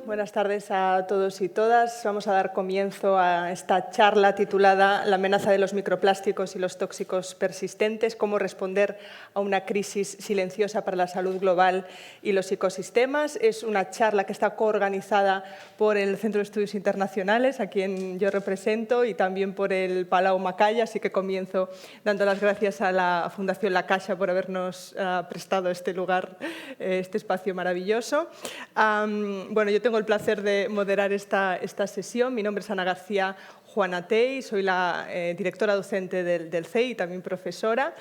buenas tardes a todos y todas. Vamos a dar comienzo a esta charla titulada La amenaza de los microplásticos y los tóxicos persistentes, cómo responder a una crisis silenciosa para la salud global y los ecosistemas. Es una charla que está coorganizada por el Centro de Estudios Internacionales, a quien yo represento, y también por el Palau Macaya, así que comienzo dando las gracias a la Fundación La Caixa por habernos prestado este lugar, este espacio maravilloso. Bueno, yo tengo el placer de moderar esta sesión. Mi nombre es Ana García Juanatey, soy la directora docente del CEI y también profesora.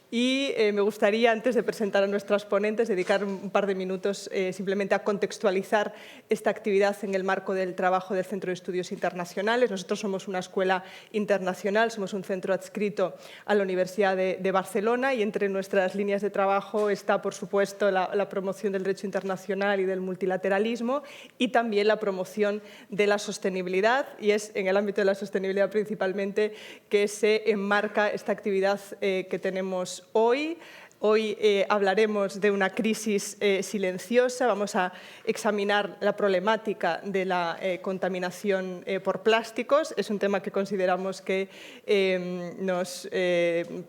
Y me gustaría, antes de presentar a nuestras ponentes, dedicar un par de minutos simplemente a contextualizar esta actividad en el marco del trabajo del Centro de Estudios Internacionales. Nosotros somos una escuela internacional, somos un centro adscrito a la Universidad de Barcelona y entre nuestras líneas de trabajo está, por supuesto, la promoción del derecho internacional y del multilateralismo y también la promoción de la sostenibilidad, y es en el ámbito de la sostenibilidad principalmente que se enmarca esta actividad que tenemos hoy. Hoy hablaremos de una crisis silenciosa, vamos a examinar la problemática de la contaminación por plásticos. Es un tema que consideramos que nos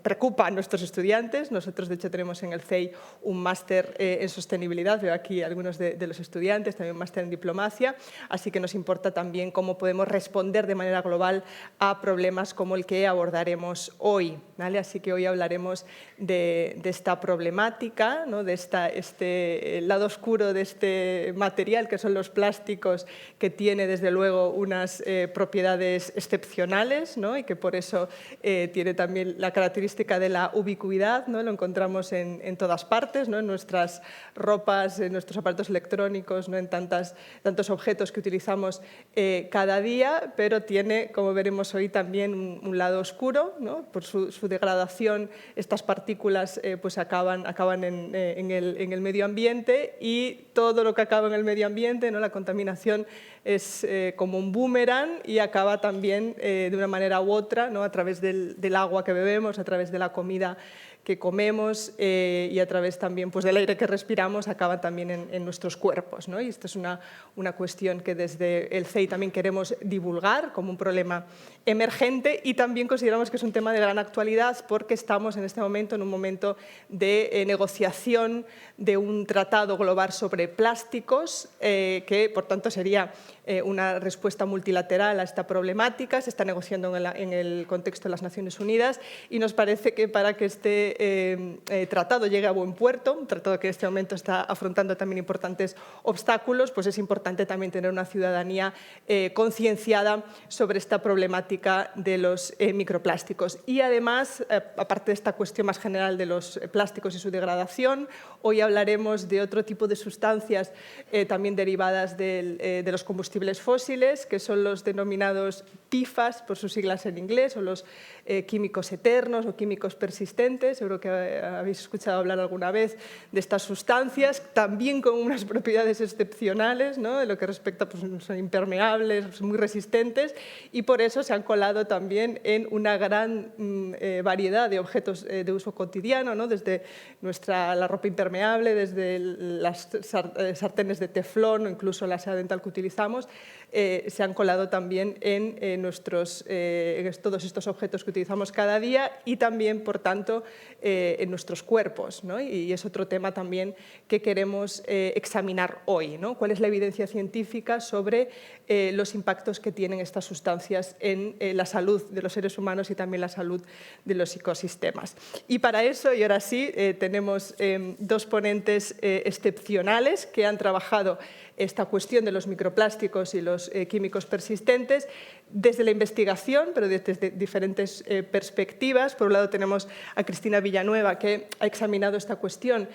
preocupa a nuestros estudiantes. Nosotros, de hecho, tenemos en el CEI un máster en sostenibilidad. Veo aquí algunos de los estudiantes, también un máster en diplomacia. Así que nos importa también cómo podemos responder de manera global a problemas como el que abordaremos hoy, ¿vale? Así que hoy hablaremos de esta problemática, ¿no? De este lado oscuro de este material, que son los plásticos, que tiene desde luego unas propiedades excepcionales, ¿no? Y que por eso tiene también la característica de la ubicuidad, ¿no? Lo encontramos en todas partes, ¿no? En nuestras ropas, en nuestros aparatos electrónicos, ¿no? En tantos objetos que utilizamos cada día, pero tiene, como veremos hoy, también un lado oscuro, ¿no? Por su degradación, estas partículas pues acaban en el medio ambiente, y todo lo que acaba en el medio ambiente, ¿no? La contaminación es como un boomerang y acaba también de una manera u otra, ¿no? A través del agua que bebemos, a través de la comida que comemos y a través también pues, del aire que respiramos, acaba también en nuestros cuerpos, ¿no? Y esta es una cuestión que desde el CEI también queremos divulgar como un problema emergente, y también consideramos que es un tema de gran actualidad porque estamos en este momento en un momento de negociación de un tratado global sobre plásticos que, por tanto, sería una respuesta multilateral a esta problemática. Se está negociando en el contexto de las Naciones Unidas y nos parece que para que este tratado llegue a buen puerto, un tratado que en este momento está afrontando también importantes obstáculos, pues es importante también tener una ciudadanía concienciada sobre esta problemática de los microplásticos. Y además, aparte de esta cuestión más general de los plásticos y su degradación, hoy hablaremos de otro tipo de sustancias también derivadas de los combustibles fósiles, que son los denominados PFAS, por sus siglas en inglés, o los químicos eternos o químicos persistentes. Seguro que habéis escuchado hablar alguna vez de estas sustancias, también con unas propiedades excepcionales, ¿no? De lo que respecta, pues son impermeables, son muy resistentes, y por eso se han colado también en una gran variedad de objetos de uso cotidiano, ¿no? Desde la ropa impermeable, desde las sartenes de teflón o incluso la seda dental que utilizamos, se han colado también en todos estos objetos que utilizamos cada día y también, por tanto, en nuestros cuerpos, ¿no? Y es otro tema también que queremos examinar hoy, ¿no? ¿Cuál es la evidencia científica sobre los impactos que tienen estas sustancias en la salud de los seres humanos y también la salud de los ecosistemas? Y para eso, y ahora sí, tenemos dos ponentes excepcionales que han trabajado esta cuestión de los microplásticos y los químicos persistentes desde la investigación, pero desde diferentes perspectivas. Por un lado tenemos a Cristina Villanueva, que ha examinado esta cuestión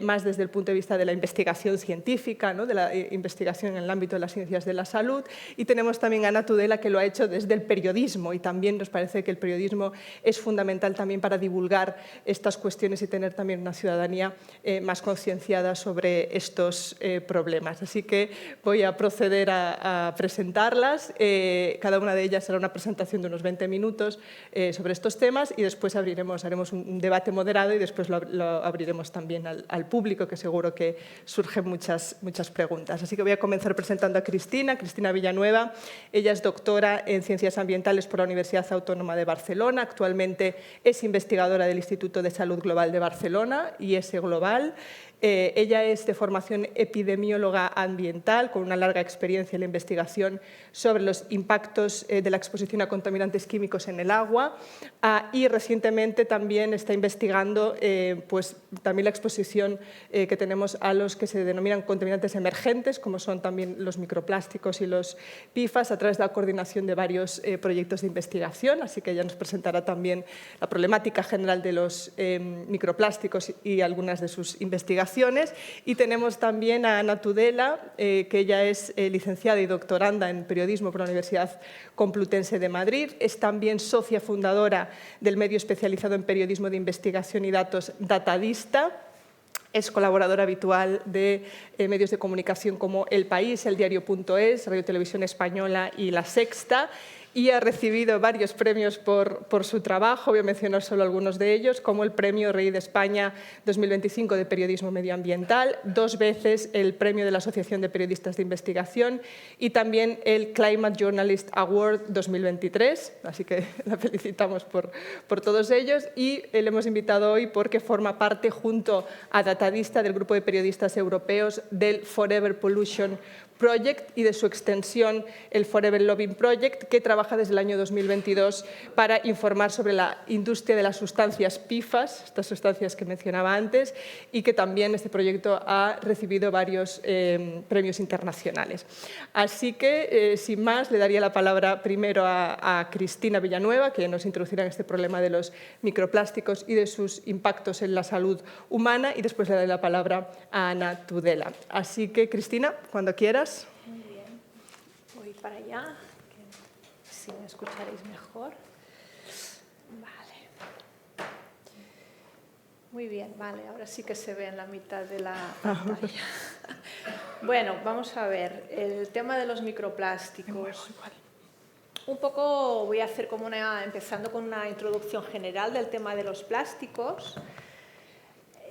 más desde el punto de vista de la investigación científica, ¿no? De la investigación en el ámbito de las ciencias de la salud, y tenemos también a Ana Tudela, que lo ha hecho desde el periodismo, y también nos parece que el periodismo es fundamental también para divulgar estas cuestiones y tener también una ciudadanía más concienciada sobre estos problemas. Así que voy a proceder a presentarlas. Cada cada una de ellas será una presentación de unos 20 minutos sobre estos temas y después haremos un debate moderado y después lo abriremos también al público, que seguro que surgen muchas preguntas. Así que voy a comenzar presentando a Cristina Villanueva. Ella es doctora en Ciencias Ambientales por la Universidad Autónoma de Barcelona. Actualmente es investigadora del Instituto de Salud Global de Barcelona, IS Global. Ella es de formación epidemióloga ambiental, con una larga experiencia en la investigación sobre los impactos de la exposición a contaminantes químicos en el agua y recientemente también está investigando pues, también la exposición que tenemos a los que se denominan contaminantes emergentes, como son también los microplásticos y los PFAS, a través de la coordinación de varios proyectos de investigación. Así que ella nos presentará también la problemática general de los microplásticos y algunas de sus investigaciones. Y tenemos también a Ana Tudela, que ella es licenciada y doctoranda en periodismo por la Universidad Complutense de Madrid. Es también socia fundadora del medio especializado en periodismo de investigación y datos Datadista. Es colaboradora habitual de medios de comunicación como El País, El Diario.es, Radio Televisión Española y La Sexta, y ha recibido varios premios por su trabajo. Voy a mencionar solo algunos de ellos, como el Premio Rey de España 2025 de Periodismo Medioambiental, 2 veces el Premio de la Asociación de Periodistas de Investigación y también el Climate Journalist Award 2023. Así que la felicitamos por todos ellos y le hemos invitado hoy porque forma parte, junto a Datadista, del grupo de periodistas europeos del Forever Pollution Project y de su extensión, el Forever Lobbying Project, que trabaja desde el año 2022 para informar sobre la industria de las sustancias PFAS, estas sustancias que mencionaba antes, y que también este proyecto ha recibido varios premios internacionales. Así que, sin más, le daría la palabra primero a Cristina Villanueva, que nos introducirá en este problema de los microplásticos y de sus impactos en la salud humana, y después le daré la palabra a Ana Tudela. Así que, Cristina, cuando quieras. Muy bien, voy para allá, si me escucharéis mejor. Vale. Muy bien, vale, ahora sí que se ve en la mitad de la pantalla. Bueno, vamos a ver, el tema de los microplásticos. Un poco voy a hacer como empezando con una introducción general del tema de los plásticos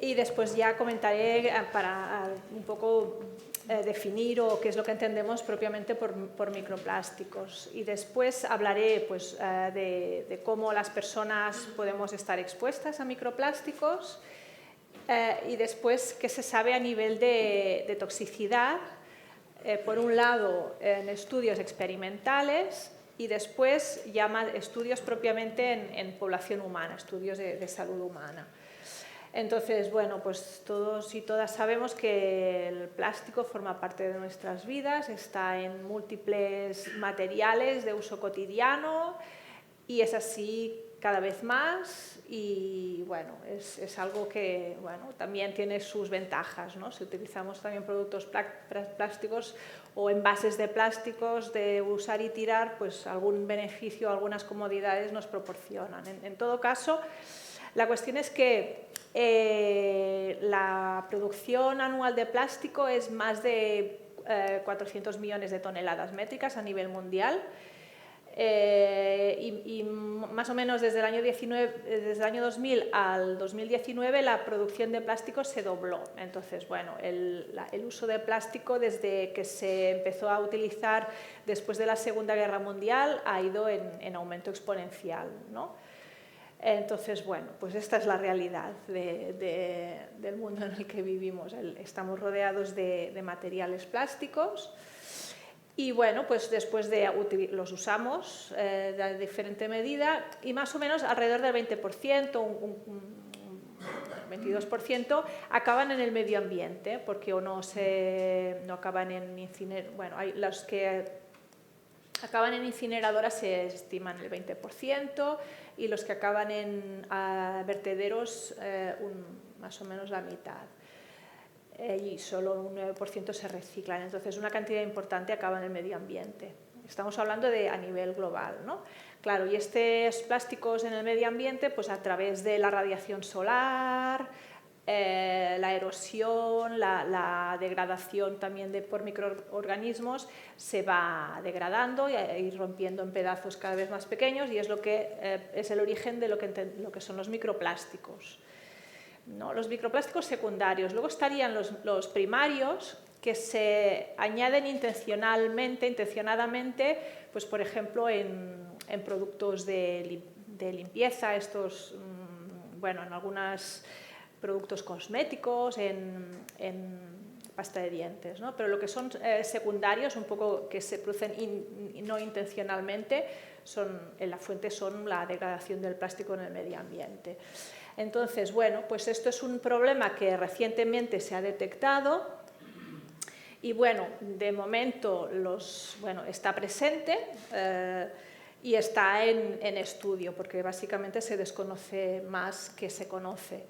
y después ya comentaré para un poco definir o qué es lo que entendemos propiamente por microplásticos. Y después hablaré pues, de cómo las personas podemos estar expuestas a microplásticos y después qué se sabe a nivel de toxicidad, por un lado en estudios experimentales y después ya estudios propiamente en población humana, estudios de salud humana. Entonces, bueno, pues todos y todas sabemos que el plástico forma parte de nuestras vidas, está en múltiples materiales de uso cotidiano y es así cada vez más y, bueno, es algo que, bueno, también tiene sus ventajas, ¿no? Si utilizamos también productos plásticos o envases de plásticos de usar y tirar, pues algún beneficio, algunas comodidades nos proporcionan. En todo caso, la cuestión es que la producción anual de plástico es más de 400 millones de toneladas métricas a nivel mundial y más o menos desde el año 2000 al 2019 la producción de plástico se dobló. Entonces, bueno, el uso de plástico desde que se empezó a utilizar después de la Segunda Guerra Mundial ha ido en aumento exponencial, ¿no? Entonces, bueno, pues esta es la realidad del mundo en el que vivimos. Estamos rodeados de materiales plásticos y, bueno, pues después los usamos de diferente medida y más o menos alrededor del 20%, un 22% acaban en el medio ambiente porque no acaban en incineradores. Bueno, hay los que acaban en incineradoras se estiman el 20% y los que acaban en vertederos más o menos la mitad. Y solo un 9% se reciclan. Entonces, una cantidad importante acaba en el medio ambiente. Estamos hablando a nivel global, ¿no? Claro, y estos plásticos en el medio ambiente, pues a través de la radiación solar, la erosión, la degradación también por microorganismos se va degradando y rompiendo en pedazos cada vez más pequeños, y es lo que es el origen de lo que son los microplásticos, ¿no? Los microplásticos secundarios. Luego estarían los primarios, que se añaden intencionadamente, pues por ejemplo en productos de limpieza, bueno, en algunos productos cosméticos, en pasta de dientes, ¿no? Pero lo que son secundarios, un poco que se producen no intencionalmente, en la fuente son la degradación del plástico en el medio ambiente. Entonces, bueno, pues esto es un problema que recientemente se ha detectado. Y bueno, de momento está presente y está en estudio, porque básicamente se desconoce más que se conoce.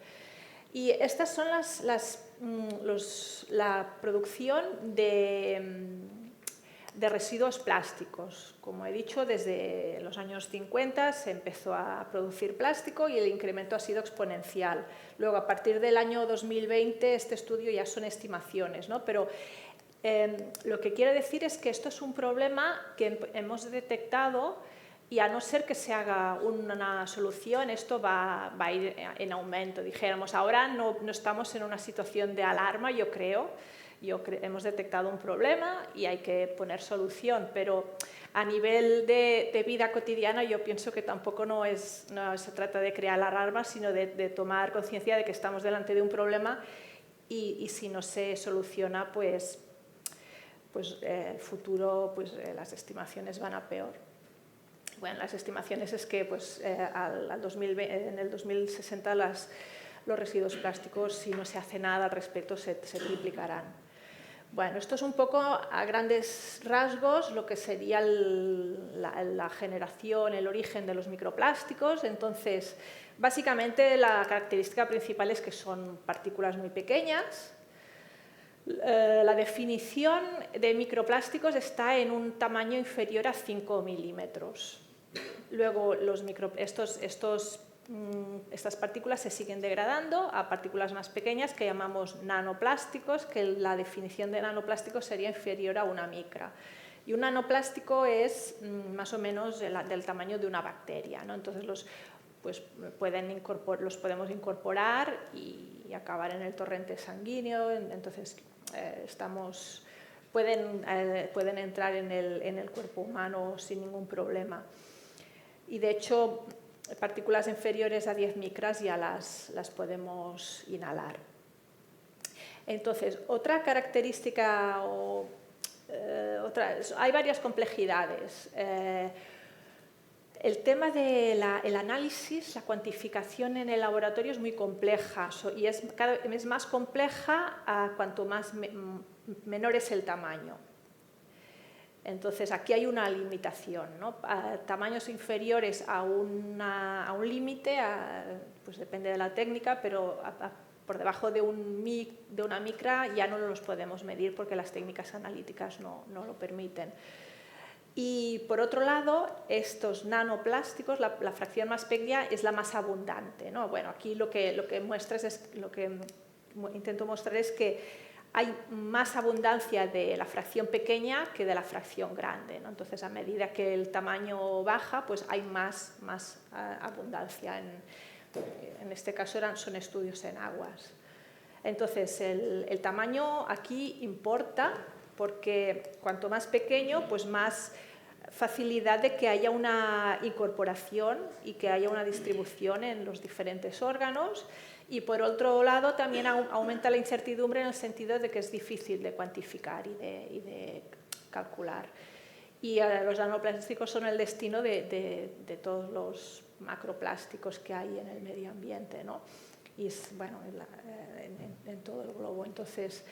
Y estas son la producción de residuos plásticos. Como he dicho, desde los años 50 se empezó a producir plástico y el incremento ha sido exponencial. Luego, a partir del año 2020, este estudio ya son estimaciones, ¿no? Pero lo que quiero decir es que esto es un problema que hemos detectado, y a no ser que se haga una solución, esto va a ir en aumento. Dijéramos, ahora no estamos en una situación de alarma, yo creo. Hemos detectado un problema y hay que poner solución, pero a nivel de vida cotidiana yo pienso que tampoco no se trata de crear alarma, sino de tomar conciencia de que estamos delante de un problema y si no se soluciona, pues el futuro, las estimaciones van a peor. Bueno, las estimaciones es que en el 2060 los residuos plásticos, si no se hace nada al respecto, se triplicarán. Bueno, esto es un poco a grandes rasgos lo que sería la generación, el origen de los microplásticos. Entonces, básicamente la característica principal es que son partículas muy pequeñas. La definición de microplásticos está en un tamaño inferior a 5 milímetros. Luego, estas partículas se siguen degradando a partículas más pequeñas que llamamos nanoplásticos, que la definición de nanoplástico sería inferior a una micra. Y un nanoplástico es más o menos del tamaño de una bacteria, ¿no? Entonces los podemos incorporar y acabar en el torrente sanguíneo. Entonces pueden entrar en el cuerpo humano sin ningún problema. Y de hecho, partículas inferiores a 10 micras ya las podemos inhalar. Entonces, otra característica hay varias complejidades. El tema del análisis, la cuantificación en el laboratorio es muy compleja y es más compleja cuanto menor es el tamaño. Entonces, aquí hay una limitación, ¿no? A tamaños inferiores a un límite, pues depende de la técnica, pero por debajo de una micra ya no los podemos medir porque las técnicas analíticas no lo permiten. Y por otro lado, estos nanoplásticos, la fracción más pequeña es la más abundante, ¿no? Bueno, aquí lo que intento mostrar es que hay más abundancia de la fracción pequeña que de la fracción grande, ¿no? Entonces, a medida que el tamaño baja, pues hay más abundancia. En este caso son estudios en aguas. Entonces, el tamaño aquí importa, porque cuanto más pequeño, pues más facilidad de que haya una incorporación y que haya una distribución en los diferentes órganos. Y por otro lado, también aumenta la incertidumbre en el sentido de que es difícil de cuantificar y de calcular. Y los nanoplásticos son el destino de todos los macroplásticos que hay en el medio ambiente, ¿no? Y en todo el globo. Entonces,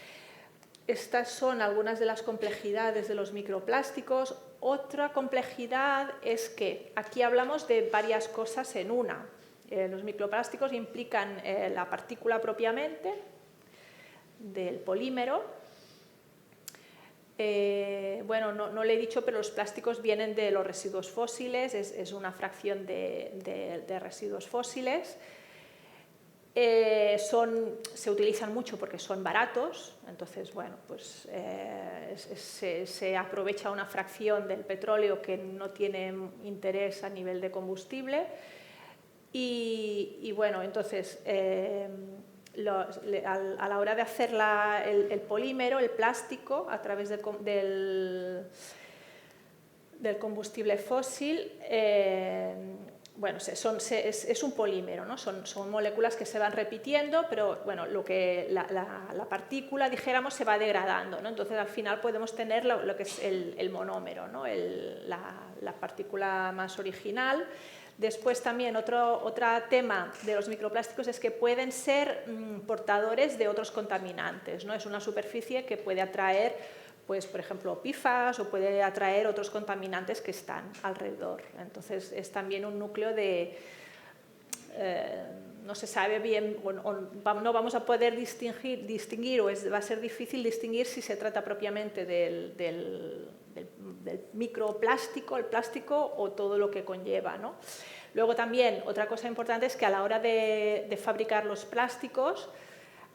estas son algunas de las complejidades de los microplásticos. Otra complejidad es que aquí hablamos de varias cosas en una. Los microplásticos implican la partícula propiamente del polímero. No le he dicho, pero los plásticos vienen de los residuos fósiles, es una fracción de residuos fósiles. se utilizan mucho porque son baratos, entonces bueno, pues se aprovecha una fracción del petróleo que no tiene interés a nivel de combustible y bueno, entonces a la hora de hacer el polímero, el plástico, a través del combustible fósil, bueno, es un polímero, ¿no? Son moléculas que se van repitiendo, pero bueno, la partícula, dijéramos, se va degradando, ¿no? Entonces al final podemos tener lo que es el monómero, ¿no? La partícula más original. Después también otro tema de los microplásticos es que pueden ser portadores de otros contaminantes, ¿no? Es una superficie que puede atraer, pues, por ejemplo, PFAS o puede atraer otros contaminantes que están alrededor. Entonces es también un núcleo de... no se sabe bien, no vamos a poder distinguir o va a ser difícil distinguir si se trata propiamente del microplástico, el plástico o todo lo que conlleva, ¿no? Luego también otra cosa importante es que a la hora de fabricar los plásticos,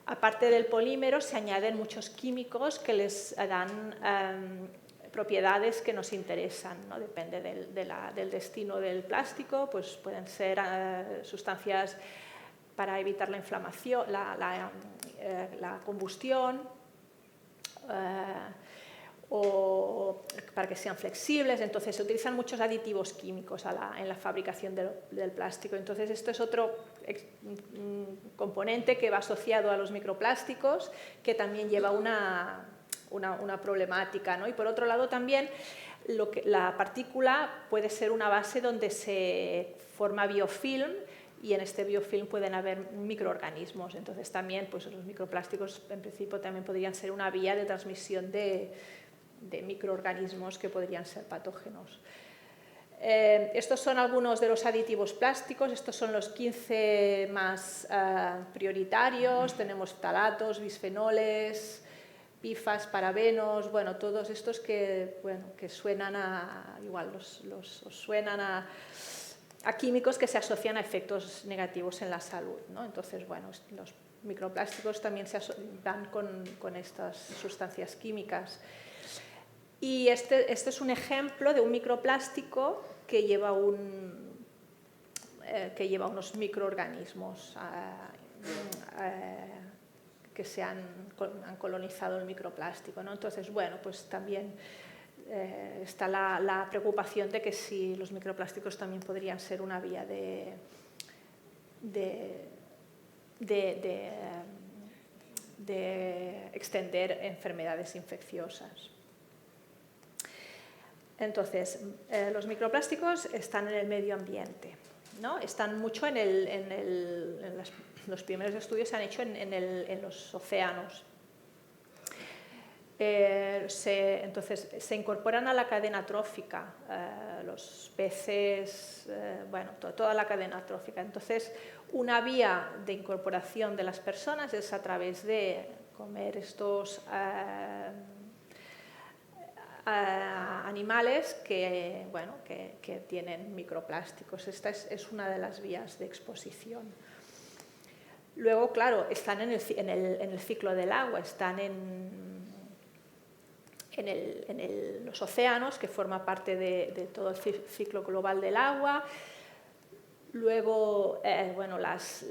aparte del polímero, se añaden muchos químicos que les dan propiedades que nos interesan, ¿no? Depende del destino del plástico, pues pueden ser sustancias para evitar la inflamación, la combustión, o para que sean flexibles. Entonces se utilizan muchos aditivos químicos en la fabricación del plástico. Entonces esto es otro componente que va asociado a los microplásticos, que también lleva una problemática, ¿no? Y por otro lado también la partícula puede ser una base donde se forma biofilm, y en este biofilm pueden haber microorganismos. Entonces también, pues, los microplásticos en principio también podrían ser una vía de transmisión de microorganismos que podrían ser patógenos. Estos son algunos de los aditivos plásticos. Estos son los 15 más prioritarios. Tenemos ftalatos, bisfenoles, PFAS, parabenos, bueno, todos estos que suenan igual os suenan a químicos que se asocian a efectos negativos en la salud, ¿no? Entonces, bueno, los microplásticos también se dan con estas sustancias químicas. Y este es un ejemplo de un microplástico que lleva unos microorganismos que han colonizado el microplástico, ¿no? Entonces, bueno, pues también está la preocupación de que si los microplásticos también podrían ser una vía de extender enfermedades infecciosas. Entonces, los microplásticos están en el medio ambiente, ¿no? Están mucho los primeros estudios se han hecho en los océanos. Entonces, se incorporan a la cadena trófica, los peces, bueno, toda la cadena trófica. Entonces, una vía de incorporación de las personas es a través de comer estos animales que tienen microplásticos. Esta es una de las vías de exposición. Luego, claro, están en el ciclo del agua, están en los océanos, que forma parte de todo el ciclo global del agua. Luego, bueno, las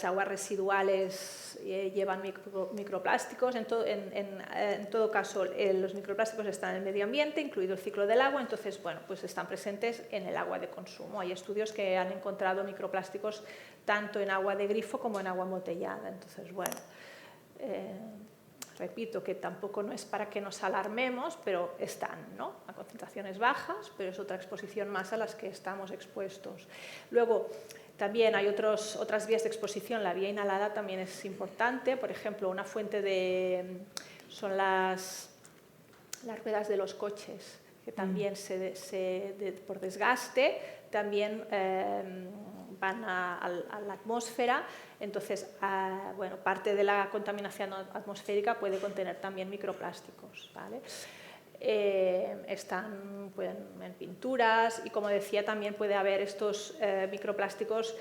aguas residuales llevan microplásticos. En todo caso, los microplásticos están en el medio ambiente, incluido el ciclo del agua. Entonces, bueno, pues están presentes en el agua de consumo. Hay estudios que han encontrado microplásticos tanto en agua de grifo como en agua embotellada. Entonces, bueno, repito que tampoco no es para que nos alarmemos, pero están, ¿no? A concentraciones bajas, pero es otra exposición más a las que estamos expuestos. Luego, también hay otras vías de exposición. La vía inhalada también es importante. Por ejemplo, una fuente son las ruedas de los coches, que también por desgaste también van a la atmósfera. Entonces, bueno, parte de la contaminación atmosférica puede contener también microplásticos, ¿vale? Están en pinturas y, como decía, también puede haber estos microplásticos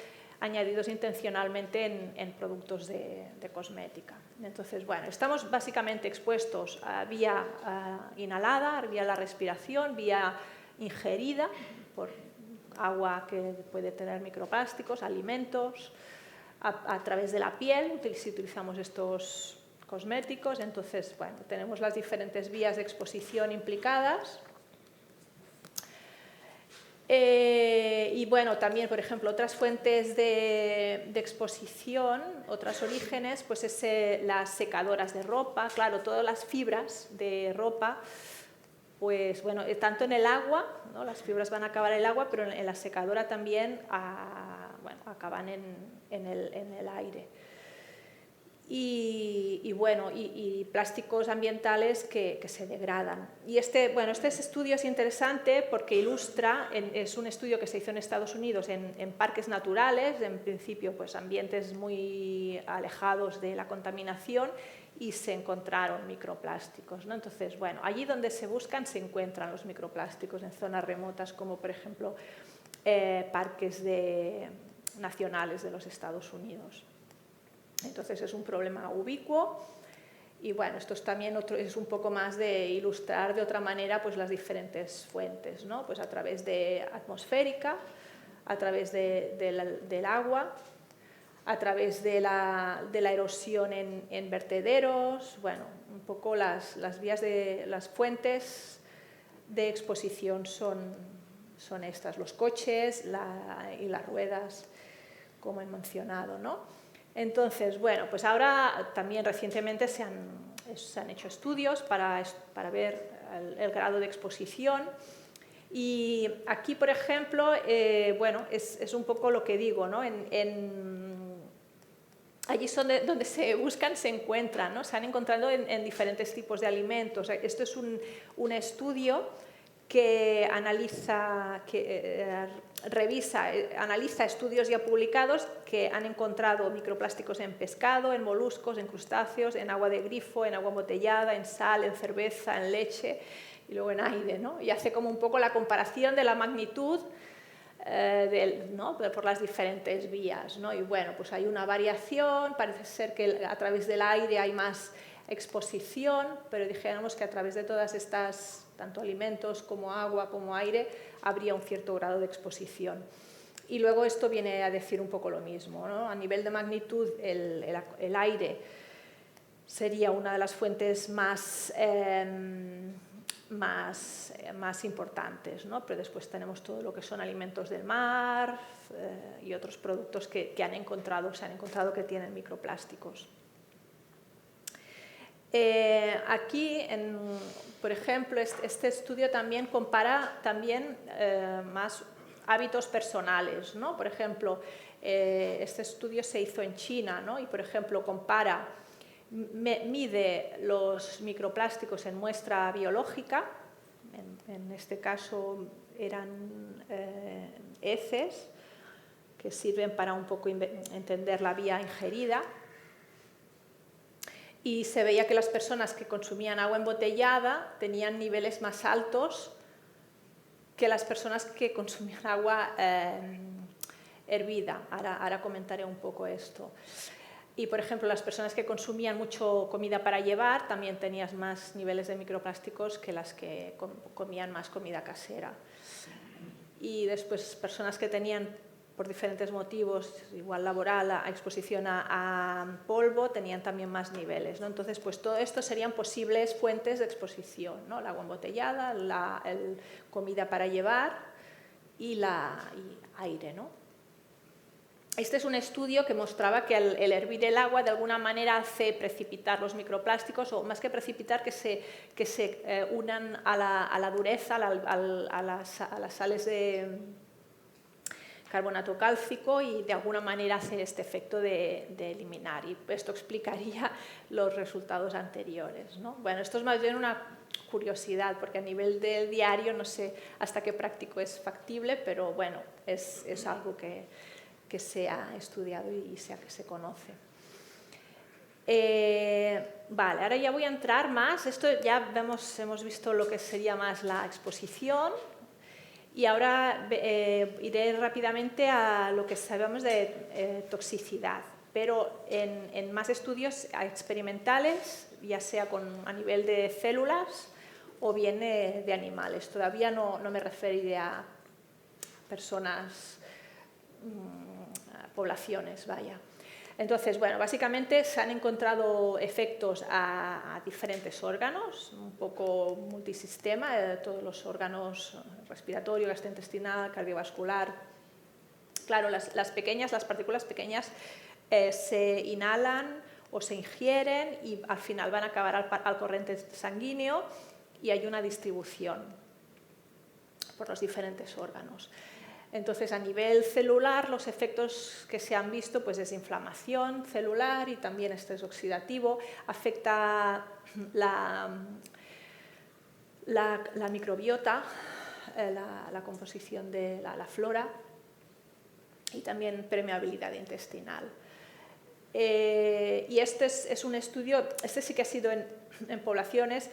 añadidos intencionalmente en productos de cosmética. Entonces, bueno, estamos básicamente expuestos a vía inhalada, vía la respiración, vía ingerida por agua que puede tener microplásticos, alimentos, a través de la piel, si utilizamos estos cosméticos. Entonces, bueno, tenemos las diferentes vías de exposición implicadas. Y bueno, también, por ejemplo, otras fuentes de exposición, otros orígenes, pues es las secadoras de ropa. Claro, todas las fibras de ropa, pues bueno, tanto en el agua, ¿no? Las fibras van a acabar en el agua, pero en la secadora también bueno, acaban en el aire. Y bueno, y plásticos ambientales que se degradan. Y este estudio es interesante porque ilustra, es un estudio que se hizo en Estados Unidos en parques naturales, en principio pues ambientes muy alejados de la contaminación, y se encontraron microplásticos, ¿no? Entonces, bueno, allí donde se buscan se encuentran los microplásticos, en zonas remotas como por ejemplo parques nacionales de los Estados Unidos. Entonces es un problema ubicuo y bueno, esto es también es un poco más de ilustrar de otra manera pues las diferentes fuentes, ¿no? Pues a través de atmosférica, a través del agua, a través de la erosión en vertederos, bueno, un poco las fuentes de exposición son estas, los coches y las ruedas, como he mencionado, ¿no? Entonces, bueno, pues ahora también recientemente se han hecho estudios para ver el grado de exposición. Y aquí, por ejemplo, bueno, es un poco lo que digo, ¿no? Allí donde se buscan, se encuentran, ¿no? Se han encontrado en diferentes tipos de alimentos. Esto es un estudio que analiza estudios ya publicados que han encontrado microplásticos en pescado, en moluscos, en crustáceos, en agua de grifo, en agua embotellada, en sal, en cerveza, en leche y luego en aire, ¿no? Y hace como un poco la comparación de la magnitud ¿no? por las diferentes vías, ¿no? Y bueno, pues hay una variación, parece ser que a través del aire hay más exposición, pero dijéramos que a través de todas estas, tanto alimentos como agua como aire, habría un cierto grado de exposición. Y luego esto viene a decir un poco lo mismo, ¿no? A nivel de magnitud, el aire sería una de las fuentes más importantes, ¿no? Pero después tenemos todo lo que son alimentos del mar y otros productos que se han encontrado que tienen microplásticos. Aquí, por ejemplo, este estudio también compara más hábitos personales, ¿no? Por ejemplo, este estudio se hizo en China, ¿no? Y, por ejemplo, mide los microplásticos en muestra biológica, en este caso eran heces, que sirven para un poco entender la vía ingerida. Y se veía que las personas que consumían agua embotellada tenían niveles más altos que las personas que consumían agua hervida. Ahora comentaré un poco esto. Y, por ejemplo, las personas que consumían mucho comida para llevar también tenían más niveles de microplásticos que las que comían más comida casera. Y después, personas que tenían, por diferentes motivos, igual laboral, a exposición a polvo, tenían también más niveles, ¿no? Entonces, pues todo esto serían posibles fuentes de exposición, ¿no? El agua embotellada, comida para llevar y aire, ¿no? Este es un estudio que mostraba que el hervir el agua de alguna manera hace precipitar los microplásticos, o más que precipitar, que se unan a la dureza, a las sales de carbonato cálcico, y de alguna manera hace este efecto de eliminar, y esto explicaría los resultados anteriores, ¿no? Bueno, esto es más bien una curiosidad, porque a nivel del diario no sé hasta qué práctico es factible, pero bueno, es algo que se ha estudiado y se conoce. Vale, ahora ya voy a entrar más. Esto ya hemos visto lo que sería más la exposición. Y ahora iré rápidamente a lo que sabemos de toxicidad, pero en más estudios experimentales, ya sea a nivel de células o bien de animales. Todavía no me referiré a personas, a poblaciones, vaya. Entonces, bueno, básicamente se han encontrado efectos a diferentes órganos, un poco multisistema, todos los órganos respiratorio, gastrointestinal, cardiovascular. Claro, las partículas pequeñas se inhalan o se ingieren y al final van a acabar al corriente sanguíneo y hay una distribución por los diferentes órganos. Entonces, a nivel celular, los efectos que se han visto pues, es inflamación celular y también estrés oxidativo, afecta la microbiota, la composición de la flora y también permeabilidad intestinal. Y este es un estudio, este sí que ha sido en poblaciones,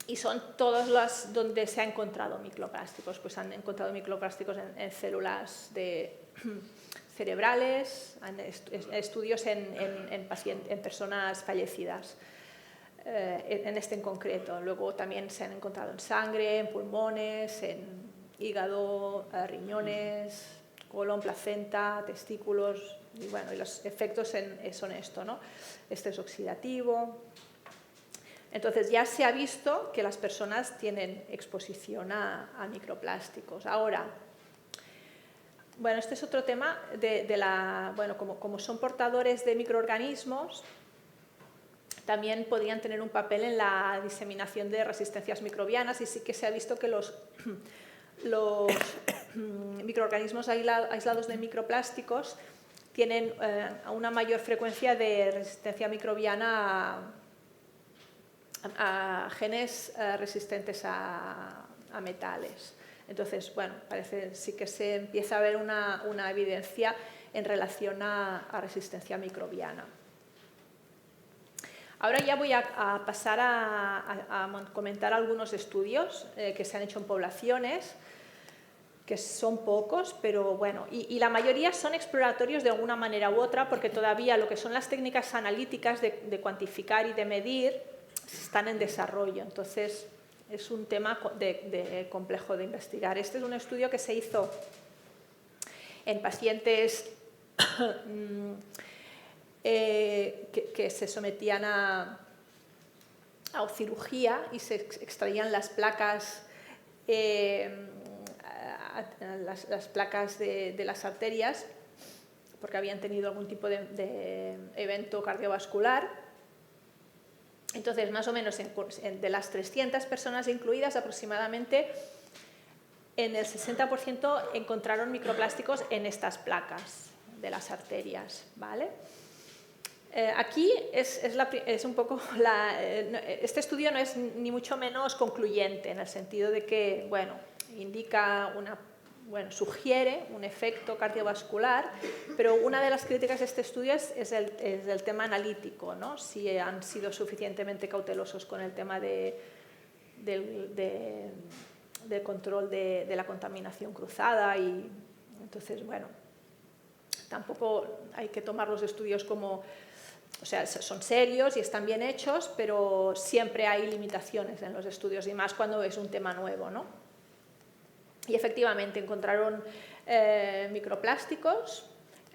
y son todas las donde se han encontrado microplásticos. Pues han encontrado microplásticos en células cerebrales, estudios en personas fallecidas, en este en concreto. Luego también se han encontrado en sangre, en pulmones, en hígado, riñones, colon, placenta, testículos. Y bueno, y los efectos son esto, ¿no? Estrés oxidativo. Entonces ya se ha visto que las personas tienen exposición a microplásticos. Ahora, bueno, este es otro tema bueno, como son portadores de microorganismos, también podrían tener un papel en la diseminación de resistencias microbianas y sí que se ha visto que los microorganismos aislados de microplásticos tienen una mayor frecuencia de resistencia microbiana a genes resistentes a metales. Entonces, bueno, parece sí que se empieza a ver una evidencia en relación a resistencia microbiana. Ahora ya voy a pasar a comentar algunos estudios que se han hecho en poblaciones, que son pocos, pero bueno, y la mayoría son exploratorios de alguna manera u otra, porque todavía lo que son las técnicas analíticas de cuantificar y de medir están en desarrollo. Entonces, es un tema complejo de investigar. Este es un estudio que se hizo en pacientes que se sometían a cirugía y se extraían las placas, las placas de las arterias porque habían tenido algún tipo de evento cardiovascular. Entonces, más o menos de las 300 personas incluidas, aproximadamente en el 60% encontraron microplásticos en estas placas de las arterias, ¿vale? Aquí es un poco este estudio no es ni mucho menos concluyente, en el sentido de que, bueno, indica sugiere un efecto cardiovascular, pero una de las críticas de este estudio es el tema analítico, ¿no? Si han sido suficientemente cautelosos con el tema del control de la contaminación cruzada y entonces, bueno, tampoco hay que tomar los estudios como... O sea, son serios y están bien hechos, pero siempre hay limitaciones en los estudios y más cuando es un tema nuevo, ¿no? Y efectivamente encontraron microplásticos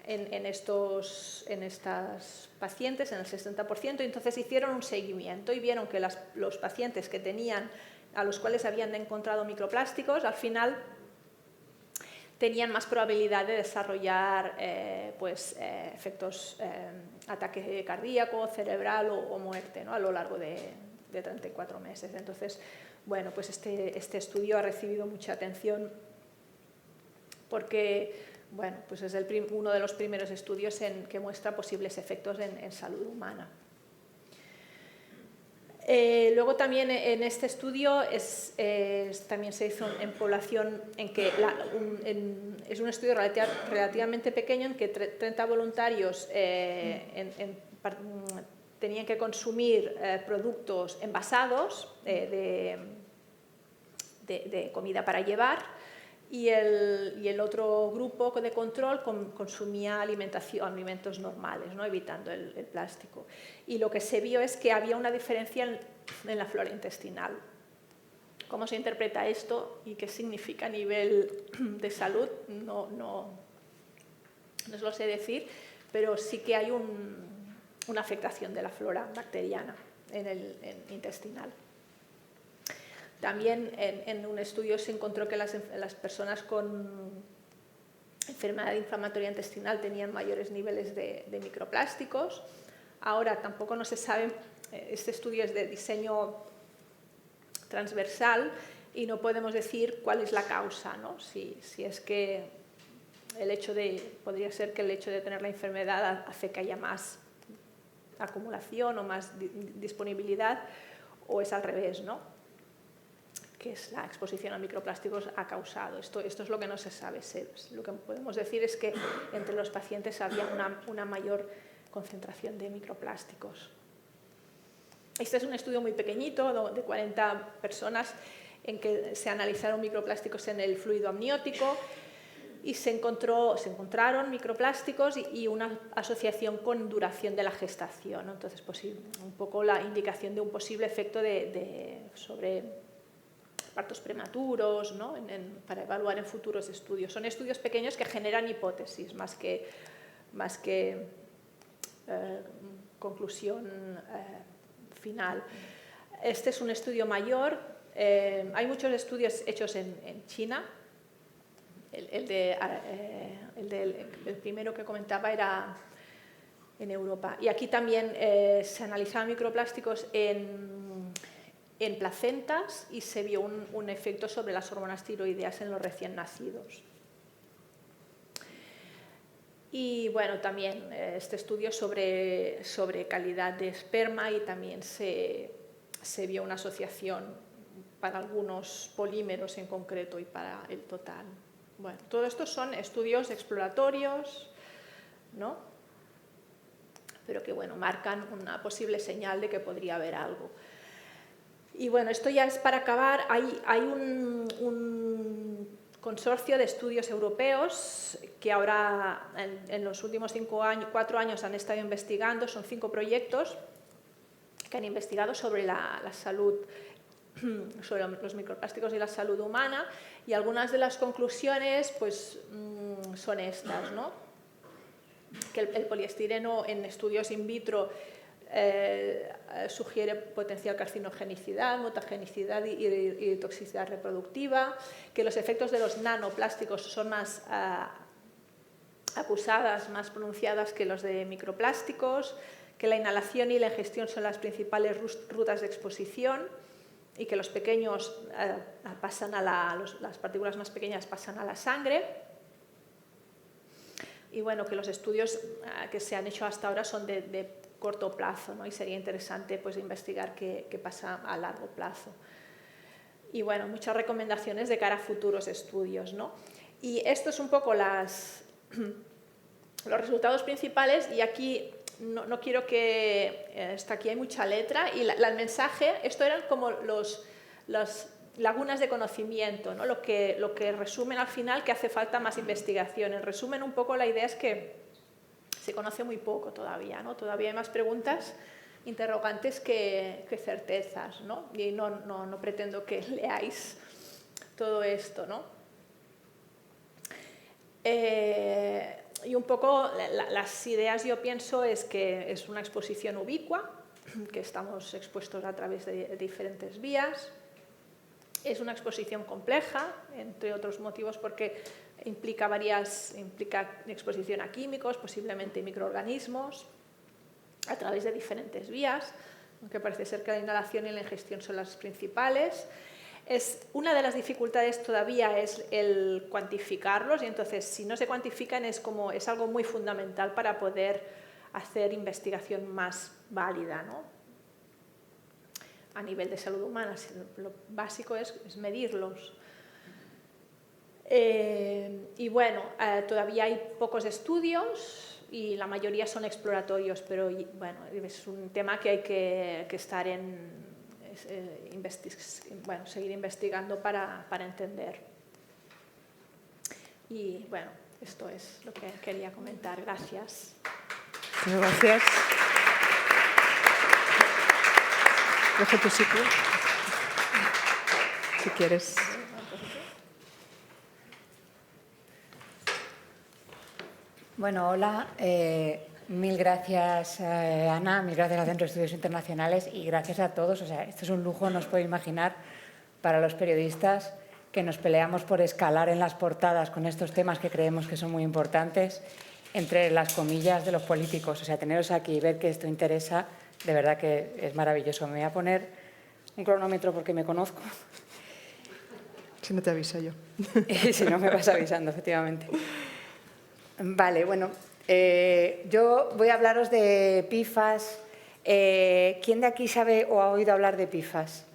en estas pacientes, en el 60%, y entonces hicieron un seguimiento y vieron que los pacientes a los cuales habían encontrado microplásticos, al final tenían más probabilidad de desarrollar efectos, ataque cardíaco, cerebral o muerte, ¿no? A lo largo de 34 meses. Entonces, bueno, pues este estudio ha recibido mucha atención porque, bueno, pues es uno de los primeros estudios que muestra posibles efectos en salud humana. Luego también en este estudio también se hizo en población en que es un estudio relativamente pequeño en que 30 voluntarios tenían que consumir productos envasados de de comida para llevar, y el otro grupo de control consumía alimentos normales, ¿no? Evitando el plástico. Y lo que se vio es que había una diferencia en la flora intestinal. ¿Cómo se interpreta esto y qué significa a nivel de salud? No os lo sé decir, pero sí que hay una afectación de la flora bacteriana intestinal. También en un estudio se encontró que las personas con enfermedad inflamatoria intestinal tenían mayores niveles de microplásticos. Ahora tampoco no se sabe, este estudio es de diseño transversal y no podemos decir cuál es la causa, ¿no? Si es que podría ser que el hecho de tener la enfermedad hace que haya más acumulación o más disponibilidad, o es al revés, ¿no? Que es la exposición a microplásticos ha causado. Esto es lo que no se sabe. Lo que podemos decir es que entre los pacientes había una mayor concentración de microplásticos. Este es un estudio muy pequeñito, de 40 personas, en que se analizaron microplásticos en el fluido amniótico y se encontraron microplásticos y una asociación con duración de la gestación, ¿no? Entonces, pues, un poco la indicación de un posible efecto sobre partos prematuros, ¿no? Para evaluar en futuros estudios. Son estudios pequeños que generan hipótesis más que conclusión final. Este es un estudio mayor. Hay muchos estudios hechos en China. El primero que comentaba era en Europa. Y aquí también se analizaban microplásticos en placentas y se vio un efecto sobre las hormonas tiroideas en los recién nacidos. Y bueno, también este estudio sobre calidad de esperma, y también se vio una asociación para algunos polímeros en concreto y para el total. Bueno, todo esto son estudios exploratorios, ¿no? Pero que, bueno, marcan una posible señal de que podría haber algo. Y bueno, esto ya es para acabar. Hay un consorcio de estudios europeos que ahora en los últimos 4 años han estado investigando. Son 5 proyectos que han investigado sobre la salud, sobre los microplásticos y la salud humana, y algunas de las conclusiones pues son estas, ¿no? Que el poliestireno en estudios in vitro sugiere potencial carcinogenicidad, mutagenicidad y toxicidad reproductiva, que los efectos de los nanoplásticos son más acusadas, más pronunciadas que los de microplásticos, que la inhalación y la ingestión son las principales rutas de exposición y que los pequeños las partículas más pequeñas pasan a la sangre. Y bueno, que los estudios que se han hecho hasta ahora son de corto plazo, ¿no? Y sería interesante pues investigar qué pasa a largo plazo. Y bueno, muchas recomendaciones de cara a futuros estudios, ¿no? Y esto es un poco los resultados principales, y aquí no quiero que... hasta aquí hay mucha letra, y el mensaje, esto eran como las lagunas de conocimiento, ¿no? Lo que resumen al final que hace falta más investigación. En resumen, un poco la idea es que se conoce muy poco todavía, ¿no? Todavía hay más preguntas, interrogantes que certezas, ¿no? Y no pretendo que leáis todo esto, ¿no? Y un poco las ideas, yo pienso, es que es una exposición ubicua, que estamos expuestos a través de diferentes vías. Es una exposición compleja, entre otros motivos, porque implica exposición a químicos, posiblemente microorganismos, a través de diferentes vías, aunque parece ser que la inhalación y la ingestión son las principales. Una de las dificultades todavía es el cuantificarlos, y entonces si no se cuantifican es algo muy fundamental para poder hacer investigación más válida, ¿no? A nivel de salud humana, lo básico es medirlos. Y bueno, todavía hay pocos estudios y la mayoría son exploratorios, pero bueno, es un tema que hay que estar seguir investigando para entender. Y bueno, esto es lo que quería comentar. Gracias. Muchas gracias. Coge tu sitio, si quieres. Bueno, hola. Mil gracias, Ana, mil gracias al Centro de Estudios Internacionales y gracias a todos. O sea, esto es un lujo, no os podéis imaginar, para los periodistas que nos peleamos por escalar en las portadas con estos temas que creemos que son muy importantes, entre las comillas de los políticos. O sea, teneros aquí y ver que esto interesa, de verdad que es maravilloso. Me voy a poner un cronómetro porque me conozco. Si no te aviso yo. Y si no, me vas avisando, efectivamente. Vale, bueno, yo voy a hablaros de PFAS. ¿Quién de aquí sabe o ha oído hablar de PFAS?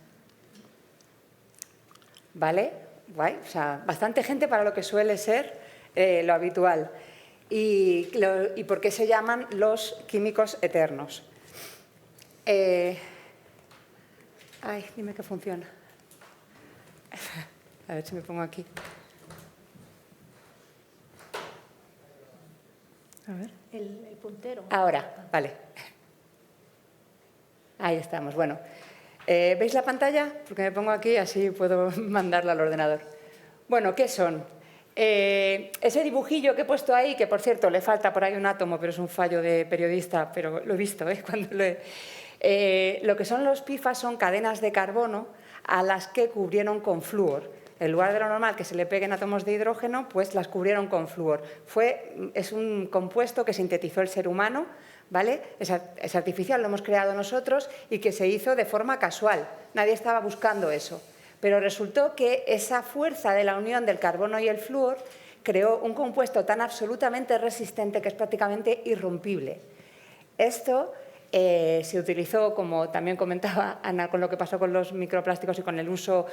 ¿Vale? Guay. O sea, bastante gente para lo que suele ser lo habitual. ¿Y por qué se llaman los químicos eternos? Ay, dime que funciona. A ver si me pongo aquí. A ver. El puntero. Ahora, vale. Ahí estamos. Bueno, ¿veis la pantalla? Porque me pongo aquí, así puedo mandarla al ordenador. Bueno, ¿qué son? Ese dibujillo que he puesto ahí, que por cierto le falta por ahí un átomo, pero es un fallo de periodista, pero lo he visto, cuando lo que son los PFAS son cadenas de carbono a las que cubrieron con flúor. En lugar de lo normal que se le peguen átomos de hidrógeno, pues las cubrieron con flúor. Es un compuesto que sintetizó el ser humano, ¿vale? Es artificial, lo hemos creado nosotros y que se hizo de forma casual. Nadie estaba buscando eso. Pero resultó que esa fuerza de la unión del carbono y el flúor creó un compuesto tan absolutamente resistente que es prácticamente irrompible. Esto se utilizó, como también comentaba Ana, con lo que pasó con los microplásticos y con el uso,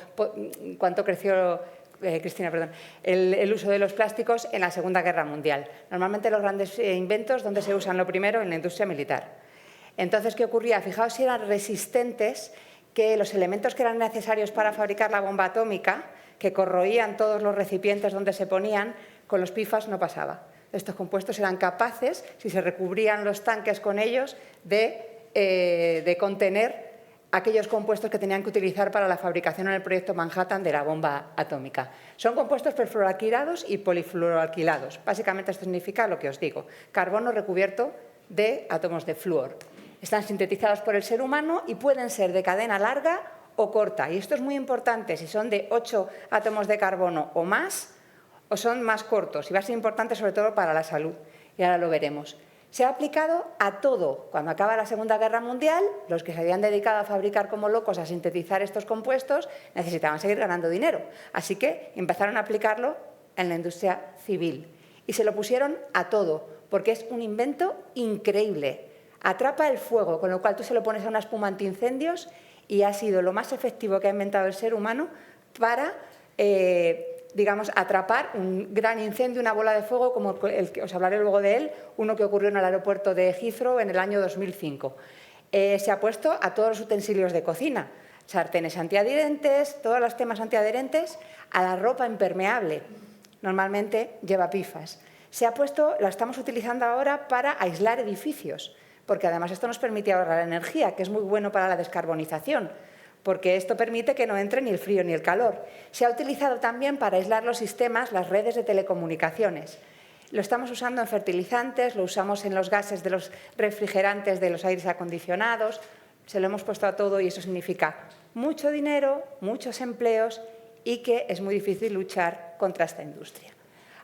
cuánto creció, Cristina, perdón, el uso de los plásticos en la Segunda Guerra Mundial. Normalmente los grandes inventos, ¿dónde se usan lo primero? En la industria militar. Entonces, ¿qué ocurría? Fijaos si eran resistentes, que los elementos que eran necesarios para fabricar la bomba atómica, que corroían todos los recipientes donde se ponían, con los PFAS no pasaba. Estos compuestos eran capaces, si se recubrían los tanques con ellos, de contener aquellos compuestos que tenían que utilizar para la fabricación en el proyecto Manhattan de la bomba atómica. Son compuestos perfluoroalquilados y polifluoroalquilados. Básicamente esto significa lo que os digo, carbono recubierto de átomos de flúor. Están sintetizados por el ser humano y pueden ser de cadena larga o corta. Y esto es muy importante, si son de 8 átomos de carbono o más, o son más cortos, y va a ser importante sobre todo para la salud, y ahora lo veremos. Se ha aplicado a todo. Cuando acaba la Segunda Guerra Mundial, los que se habían dedicado a fabricar como locos, a sintetizar estos compuestos, necesitaban seguir ganando dinero. Así que empezaron a aplicarlo en la industria civil. Y se lo pusieron a todo, porque es un invento increíble. Atrapa el fuego, con lo cual tú se lo pones a una espuma antiincendios y ha sido lo más efectivo que ha inventado el ser humano para digamos, atrapar un gran incendio, una bola de fuego, como el que os hablaré luego de él, uno que ocurrió en el aeropuerto de Heathrow en el año 2005. Se ha puesto a todos los utensilios de cocina, sartenes antiadherentes, todos los temas antiadherentes, a la ropa impermeable. Normalmente lleva PFAS. Se ha puesto, la estamos utilizando ahora para aislar edificios, porque además esto nos permite ahorrar energía, que es muy bueno para la descarbonización, porque esto permite que no entre ni el frío ni el calor. Se ha utilizado también para aislar los sistemas, las redes de telecomunicaciones. Lo estamos usando en fertilizantes, lo usamos en los gases de los refrigerantes de los aires acondicionados, se lo hemos puesto a todo y eso significa mucho dinero, muchos empleos y que es muy difícil luchar contra esta industria.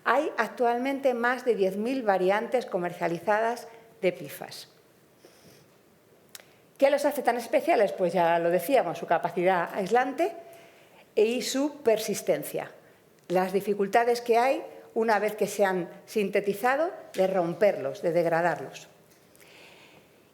Hay actualmente más de 10.000 variantes comercializadas de PFAS. ¿Qué los hace tan especiales? Pues ya lo decíamos, su capacidad aislante y su persistencia. Las dificultades que hay una vez que se han sintetizado de romperlos, de degradarlos.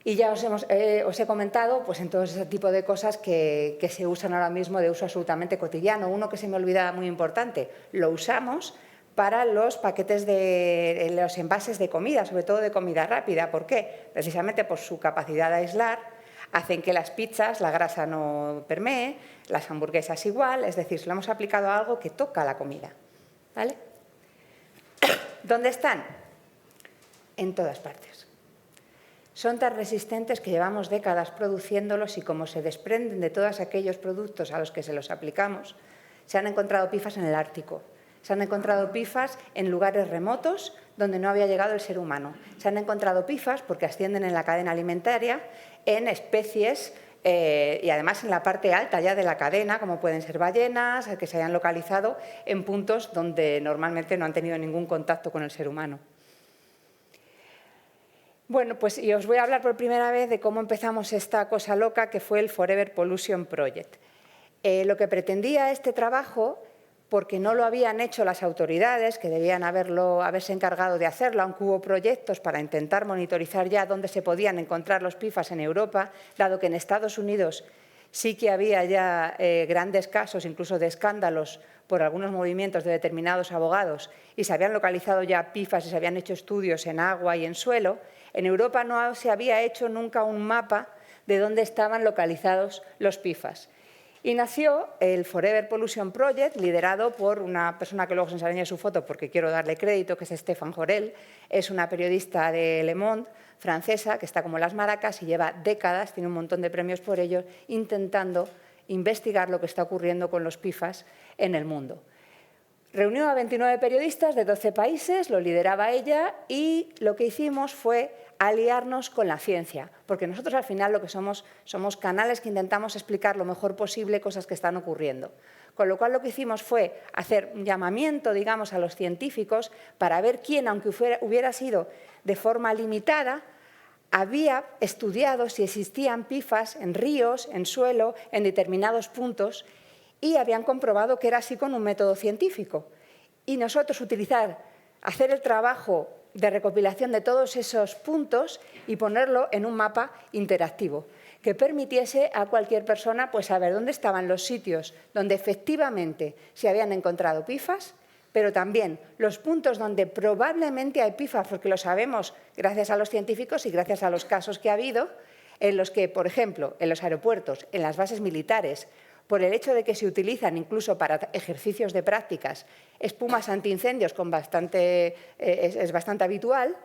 Y ya os he comentado pues, en todo ese tipo de cosas que se usan ahora mismo de uso absolutamente cotidiano. Uno que se me olvidaba muy importante, lo usamos para los paquetes de los envases de comida, sobre todo de comida rápida. ¿Por qué? Precisamente por su capacidad de aislar. hacen que las pizzas, la grasa no permee, las hamburguesas igual, es decir, se lo hemos aplicado a algo que toca la comida, ¿vale? ¿Dónde están? En todas partes. Son tan resistentes que llevamos décadas produciéndolos y como se desprenden de todos aquellos productos a los que se los aplicamos, se han encontrado pifas en el Ártico, se han encontrado pifas en lugares remotos donde no había llegado el ser humano, se han encontrado pifas, porque ascienden en la cadena alimentaria, en especies y además en la parte alta ya de la cadena, como pueden ser ballenas, que se hayan localizado en puntos donde normalmente no han tenido ningún contacto con el ser humano. Bueno, pues y os voy a hablar por primera vez de cómo empezamos esta cosa loca que fue el Forever Pollution Project. Lo que pretendía este trabajo, porque no lo habían hecho las autoridades, que debían haberse encargado de hacerlo, aunque hubo proyectos para intentar monitorizar ya dónde se podían encontrar los PFAS en Europa, dado que en Estados Unidos sí que había ya grandes casos, incluso de escándalos, por algunos movimientos de determinados abogados, y se habían localizado ya PFAS y se habían hecho estudios en agua y en suelo. En Europa no se había hecho nunca un mapa de dónde estaban localizados los PFAS. Y nació el Forever Pollution Project, liderado por una persona que luego os enseñaré su foto porque quiero darle crédito, que es Stéphane Jorel. Es una periodista de Le Monde, francesa, que está como las maracas y lleva décadas, tiene un montón de premios por ello, intentando investigar lo que está ocurriendo con los PFAS en el mundo. Reunió a 29 periodistas de 12 países, lo lideraba ella y lo que hicimos fue aliarnos con la ciencia, porque nosotros al final lo que somos canales que intentamos explicar lo mejor posible cosas que están ocurriendo. Con lo cual lo que hicimos fue hacer un llamamiento, digamos, a los científicos para ver quién, aunque hubiera sido de forma limitada, había estudiado si existían PFAS en ríos, en suelo, en determinados puntos, y habían comprobado que era así con un método científico. Y nosotros hacer el trabajo de recopilación de todos esos puntos y ponerlo en un mapa interactivo que permitiese a cualquier persona pues, saber dónde estaban los sitios donde efectivamente se habían encontrado PFAS, pero también los puntos donde probablemente hay PFAS, porque lo sabemos gracias a los científicos y gracias a los casos que ha habido, en los que, por ejemplo, en los aeropuertos, en las bases militares, por el hecho de que se utilizan incluso para ejercicios de prácticas espumas antiincendios es bastante habitual,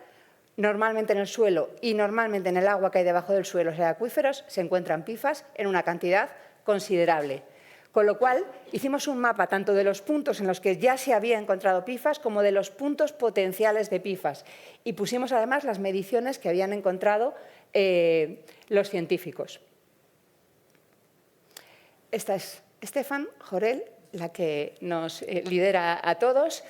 normalmente en el suelo y normalmente en el agua que hay debajo del suelo, o sea, acuíferos, se encuentran PFAS en una cantidad considerable. Con lo cual, hicimos un mapa tanto de los puntos en los que ya se había encontrado PFAS como de los puntos potenciales de PFAS. Y pusimos además las mediciones que habían encontrado los científicos. Esta es Stéphane Jorel, la que nos lidera a todos.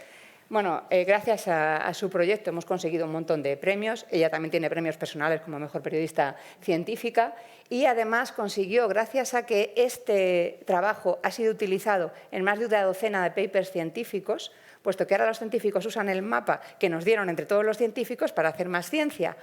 Bueno, gracias a su proyecto hemos conseguido un montón de premios. Ella también tiene premios personales como mejor periodista científica y además consiguió, gracias a que este trabajo ha sido utilizado en más de una docena de papers científicos, puesto que ahora los científicos usan el mapa que nos dieron entre todos los científicos para hacer más ciencia.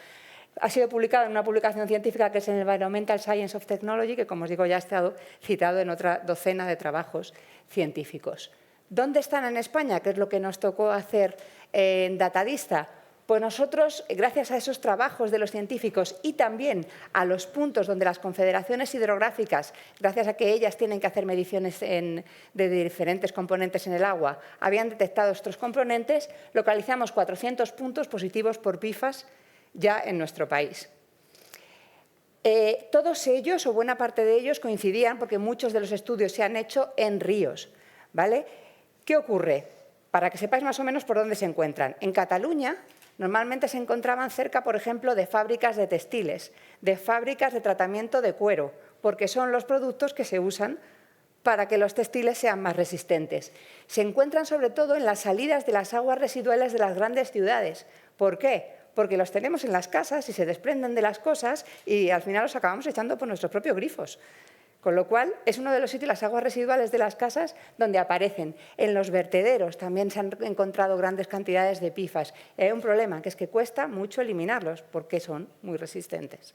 Ha sido publicado en una publicación científica que es en el Environmental Science of Technology, que, como os digo, ya ha estado citado en otra docena de trabajos científicos. ¿Dónde están en España? ¿Qué es lo que nos tocó hacer en Datadista? Pues nosotros, gracias a esos trabajos de los científicos y también a los puntos donde las confederaciones hidrográficas, gracias a que ellas tienen que hacer mediciones de diferentes componentes en el agua, habían detectado estos componentes, localizamos 400 puntos positivos por PFAS ya en nuestro país. Todos ellos, o buena parte de ellos, coincidían porque muchos de los estudios se han hecho en ríos, ¿vale? ¿Qué ocurre? Para que sepáis más o menos por dónde se encuentran. En Cataluña normalmente se encontraban cerca, por ejemplo, de fábricas de textiles, de fábricas de tratamiento de cuero, porque son los productos que se usan para que los textiles sean más resistentes. Se encuentran sobre todo en las salidas de las aguas residuales de las grandes ciudades. ¿Por qué? Porque los tenemos en las casas y se desprenden de las cosas y al final los acabamos echando por nuestros propios grifos. Con lo cual, es uno de los sitios, las aguas residuales de las casas, donde aparecen. En los vertederos también se han encontrado grandes cantidades de PFAS. Hay un problema, que es que cuesta mucho eliminarlos, porque son muy resistentes.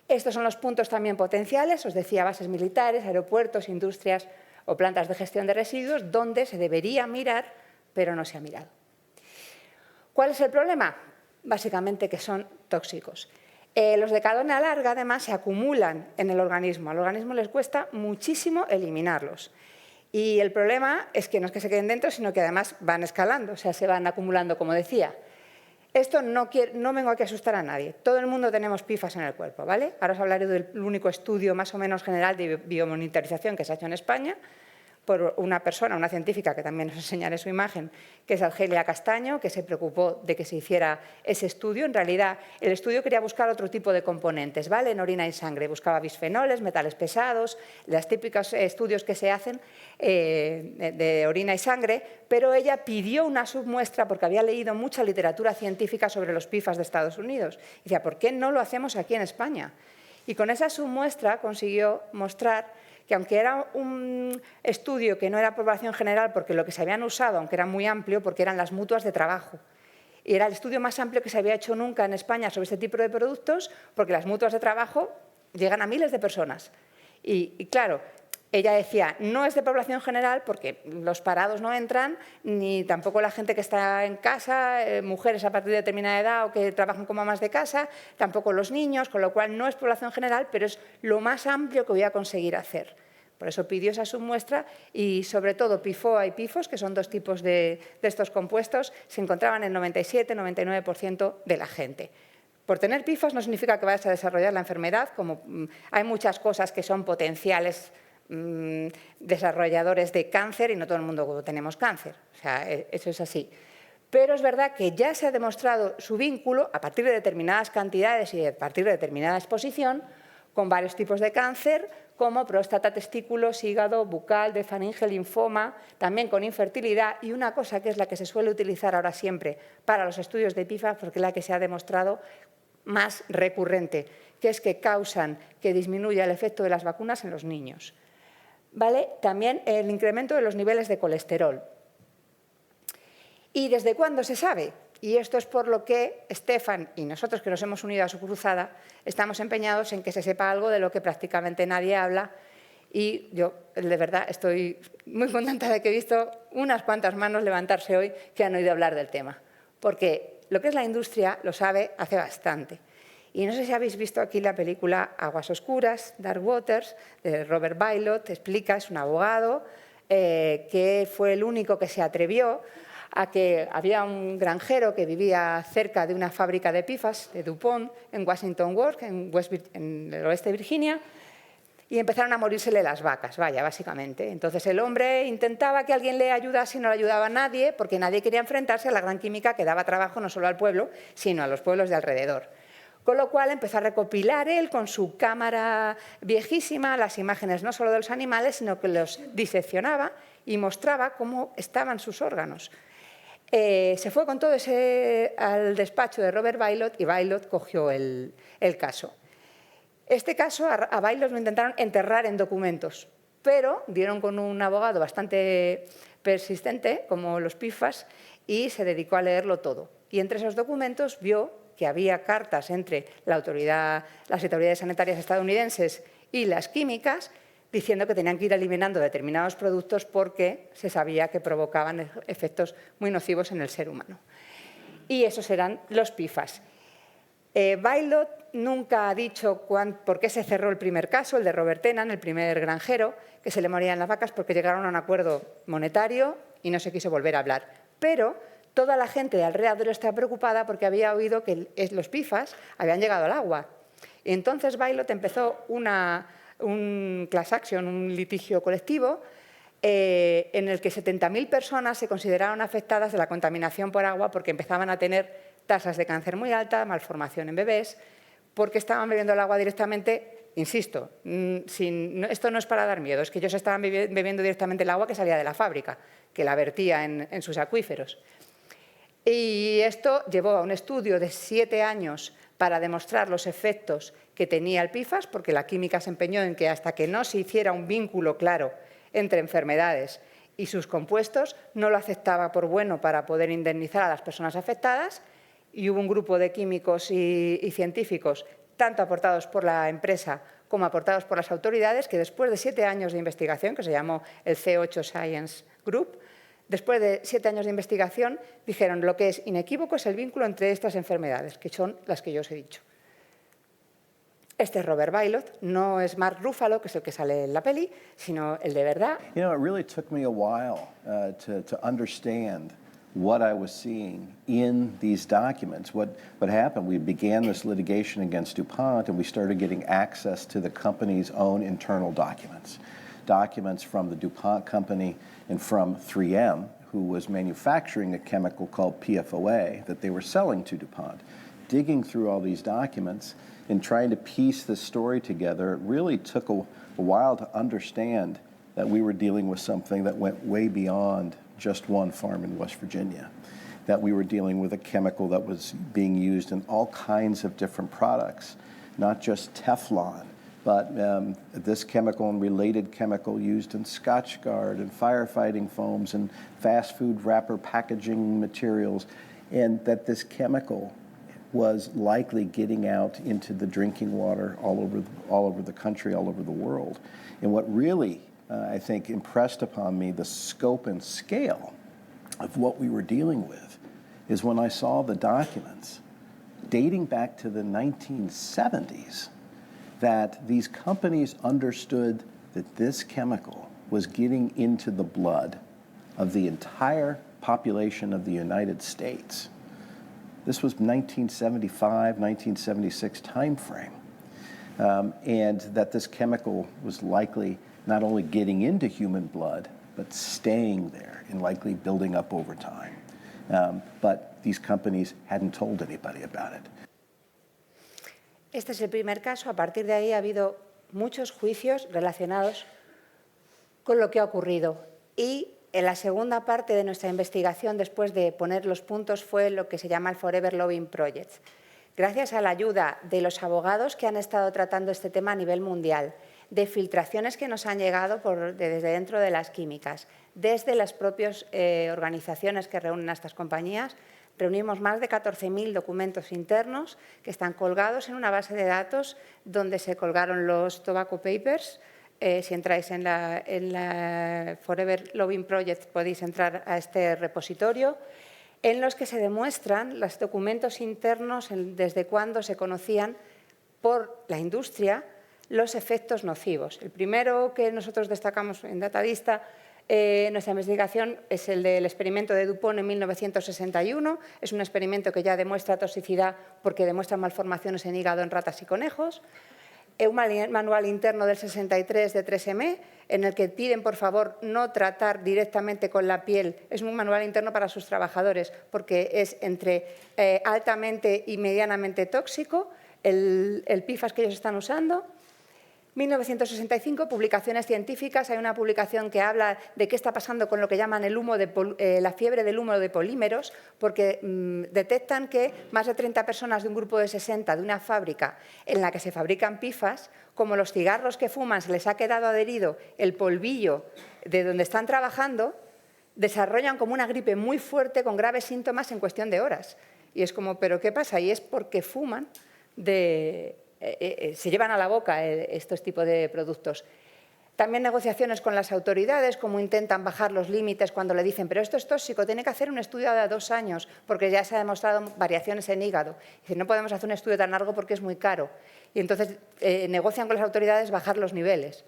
Estos son los puntos también potenciales, os decía, bases militares, aeropuertos, industrias o plantas de gestión de residuos, donde se debería mirar, pero no se ha mirado. ¿Cuál es el problema? Básicamente que son tóxicos. Los de cadena larga, además, se acumulan en el organismo. Al organismo les cuesta muchísimo eliminarlos. Y el problema es que no es que se queden dentro, sino que además van escalando, o sea, se van acumulando, como decía. Esto no vengo aquí a asustar a nadie. Todo el mundo tenemos PFAS en el cuerpo, ¿vale? Ahora os hablaré del único estudio más o menos general de biomonitorización que se ha hecho en España por una persona, una científica, que también os enseñaré su imagen, que es Argelia Castaño, que se preocupó de que se hiciera ese estudio. En realidad, el estudio quería buscar otro tipo de componentes, ¿vale? En orina y sangre. Buscaba bisfenoles, metales pesados, los típicos estudios que se hacen de orina y sangre, pero ella pidió una submuestra porque había leído mucha literatura científica sobre los PFAS de Estados Unidos. Y decía, ¿por qué no lo hacemos aquí en España? Y con esa submuestra consiguió mostrar que aunque era un estudio que no era población general, porque lo que se habían usado, aunque era muy amplio, porque eran las mutuas de trabajo. Y era el estudio más amplio que se había hecho nunca en España sobre este tipo de productos, porque las mutuas de trabajo llegan a miles de personas. Y claro, ella decía, no es de población general porque los parados no entran, ni tampoco la gente que está en casa, mujeres a partir de determinada edad o que trabajan como amas de casa, tampoco los niños, con lo cual no es población general, pero es lo más amplio que voy a conseguir hacer. Por eso pidió esa submuestra y, sobre todo, PFOA y PFOS, que son dos tipos de estos compuestos, se encontraban en el 97-99% de la gente. Por tener PFOS no significa que vayas a desarrollar la enfermedad, como hay muchas cosas que son potenciales desarrolladores de cáncer y no todo el mundo tenemos cáncer, o sea, eso es así. Pero es verdad que ya se ha demostrado su vínculo a partir de determinadas cantidades y a partir de determinada exposición con varios tipos de cáncer, como próstata, testículos, hígado, bucal, de faringe, linfoma, también con infertilidad y una cosa que es la que se suele utilizar ahora siempre para los estudios de PFAS, porque es la que se ha demostrado más recurrente, que es que causan que disminuya el efecto de las vacunas en los niños. ¿Vale? También el incremento de los niveles de colesterol. ¿Y desde cuándo se sabe? Y esto es por lo que Stefan y nosotros, que nos hemos unido a su cruzada, estamos empeñados en que se sepa algo de lo que prácticamente nadie habla. Y yo, de verdad, estoy muy contenta de que he visto unas cuantas manos levantarse hoy que han oído hablar del tema. Porque lo que es la industria lo sabe hace bastante. Y no sé si habéis visto aquí la película Aguas Oscuras, Dark Waters, de Robert Bailot. Explica, es un abogado que fue el único que se atrevió a que había un granjero que vivía cerca de una fábrica de PFAS, de DuPont, en Washington Works, en el oeste de Virginia, y empezaron a morírsele las vacas, vaya, básicamente. Entonces el hombre intentaba que alguien le ayudase y no le ayudaba a nadie, porque nadie quería enfrentarse a la gran química que daba trabajo no solo al pueblo, sino a los pueblos de alrededor. Con lo cual empezó a recopilar él con su cámara viejísima las imágenes no solo de los animales, sino que los diseccionaba y mostraba cómo estaban sus órganos. Se fue con todo ese al despacho de Robert Bailot y Bailot cogió el caso. Este caso a Bailot lo intentaron enterrar en documentos, pero dieron con un abogado bastante persistente, como los PFAS, y se dedicó a leerlo todo. Y entre esos documentos vio que había cartas entre las autoridades sanitarias estadounidenses y las químicas diciendo que tenían que ir eliminando determinados productos porque se sabía que provocaban efectos muy nocivos en el ser humano. Y esos eran los PFAS. Bailot nunca ha dicho por qué se cerró el primer caso, el de Robert Tennant, el primer granjero, que se le morían las vacas porque llegaron a un acuerdo monetario y no se quiso volver a hablar. Pero toda la gente de alrededor estaba preocupada porque había oído que los PFAS habían llegado al agua. Y entonces Bailot empezó un class action, un litigio colectivo, en el que 70.000 personas se consideraron afectadas de la contaminación por agua porque empezaban a tener tasas de cáncer muy altas, malformación en bebés, porque estaban bebiendo el agua directamente, insisto, esto no es para dar miedo, es que ellos estaban bebiendo directamente el agua que salía de la fábrica, que la vertía en sus acuíferos. Y esto llevó a un estudio de 7 años para demostrar los efectos que tenía el PFAS, porque la química se empeñó en que hasta que no se hiciera un vínculo claro entre enfermedades y sus compuestos, no lo aceptaba por bueno para poder indemnizar a las personas afectadas, y hubo un grupo de químicos y científicos, tanto aportados por la empresa como aportados por las autoridades, que después de 7 años de investigación, que se llamó el C8 Science Group, después de 7 años de investigación, dijeron lo que es inequívoco es el vínculo entre estas enfermedades, que son las que yo os he dicho. Este es Robert Bailot, no es Mark Ruffalo, que es el que sale en la peli, sino el de verdad. You know, it really took me a while to understand what I was seeing in these documents. What happened, we began this litigation against DuPont and we started getting access to the company's own internal documents. Documents from the DuPont company and from 3M, who was manufacturing a chemical called PFOA that they were selling to DuPont. Digging through all these documents and trying to piece this story together, it really took a while to understand that we were dealing with something that went way beyond just one farm in West Virginia, that we were dealing with a chemical that was being used in all kinds of different products, not just Teflon, but this chemical and related chemical used in Scotchgard and firefighting foams and fast food wrapper packaging materials, and that this chemical was likely getting out into the drinking water all over the country, all over the world. And what really, I think, impressed upon me the scope and scale of what we were dealing with is when I saw the documents dating back to the 1970s, that these companies understood that this chemical was getting into the blood of the entire population of the United States. This was 1975, 1976 timeframe, and that this chemical was likely not only getting into human blood, but staying there and likely building up over time. But these companies hadn't told anybody about it. Este es el primer caso. A partir de ahí ha habido muchos juicios relacionados con lo que ha ocurrido. Y en la segunda parte de nuestra investigación, después de poner los puntos, fue lo que se llama el Forever Loving Project. Gracias a la ayuda de los abogados que han estado tratando este tema a nivel mundial, de filtraciones que nos han llegado desde dentro de las químicas, desde las propias organizaciones que reúnen a estas compañías, reunimos más de 14.000 documentos internos que están colgados en una base de datos donde se colgaron los Tobacco Papers. Si entráis en la Forever Loving Project podéis entrar a este repositorio, en los que se demuestran los documentos internos desde cuándo se conocían por la industria los efectos nocivos. El primero que nosotros destacamos en Datavista, nuestra investigación, es el del experimento de DuPont en 1961. Es un experimento que ya demuestra toxicidad porque demuestra malformaciones en hígado en ratas y conejos. Un manual interno del 63 de 3M, en el que piden, por favor, no tratar directamente con la piel. Es un manual interno para sus trabajadores, porque es entre altamente y medianamente tóxico el PFAS que ellos están usando. 1965, publicaciones científicas. Hay una publicación que habla de qué está pasando con lo que llaman la fiebre del humo de polímeros, porque detectan que más de 30 personas de un grupo de 60 de una fábrica en la que se fabrican PFAS, como los cigarros que fuman se les ha quedado adherido el polvillo de donde están trabajando, desarrollan como una gripe muy fuerte con graves síntomas en cuestión de horas. Y es como, ¿pero qué pasa? Y es porque fuman se llevan a la boca estos tipos de productos. También negociaciones con las autoridades, como intentan bajar los límites cuando le dicen pero esto es tóxico, tiene que hacer un estudio de 2 años porque ya se ha demostrado variaciones en hígado. Dicen, no podemos hacer un estudio tan largo porque es muy caro. Y entonces negocian con las autoridades bajar los niveles.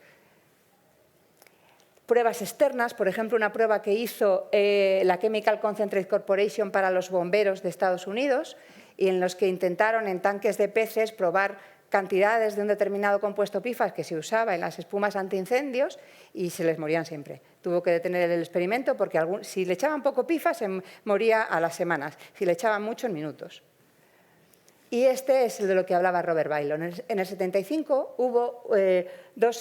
Pruebas externas, por ejemplo, una prueba que hizo la Chemical Concentrate Corporation para los bomberos de Estados Unidos, y en los que intentaron en tanques de peces probar cantidades de un determinado compuesto PFAS que se usaba en las espumas antiincendios y se les morían siempre. Tuvo que detener el experimento porque si le echaban poco PFAS se moría a las semanas, si le echaban mucho en minutos. Y este es el de lo que hablaba Robert Bailot. En el 75 hubo 2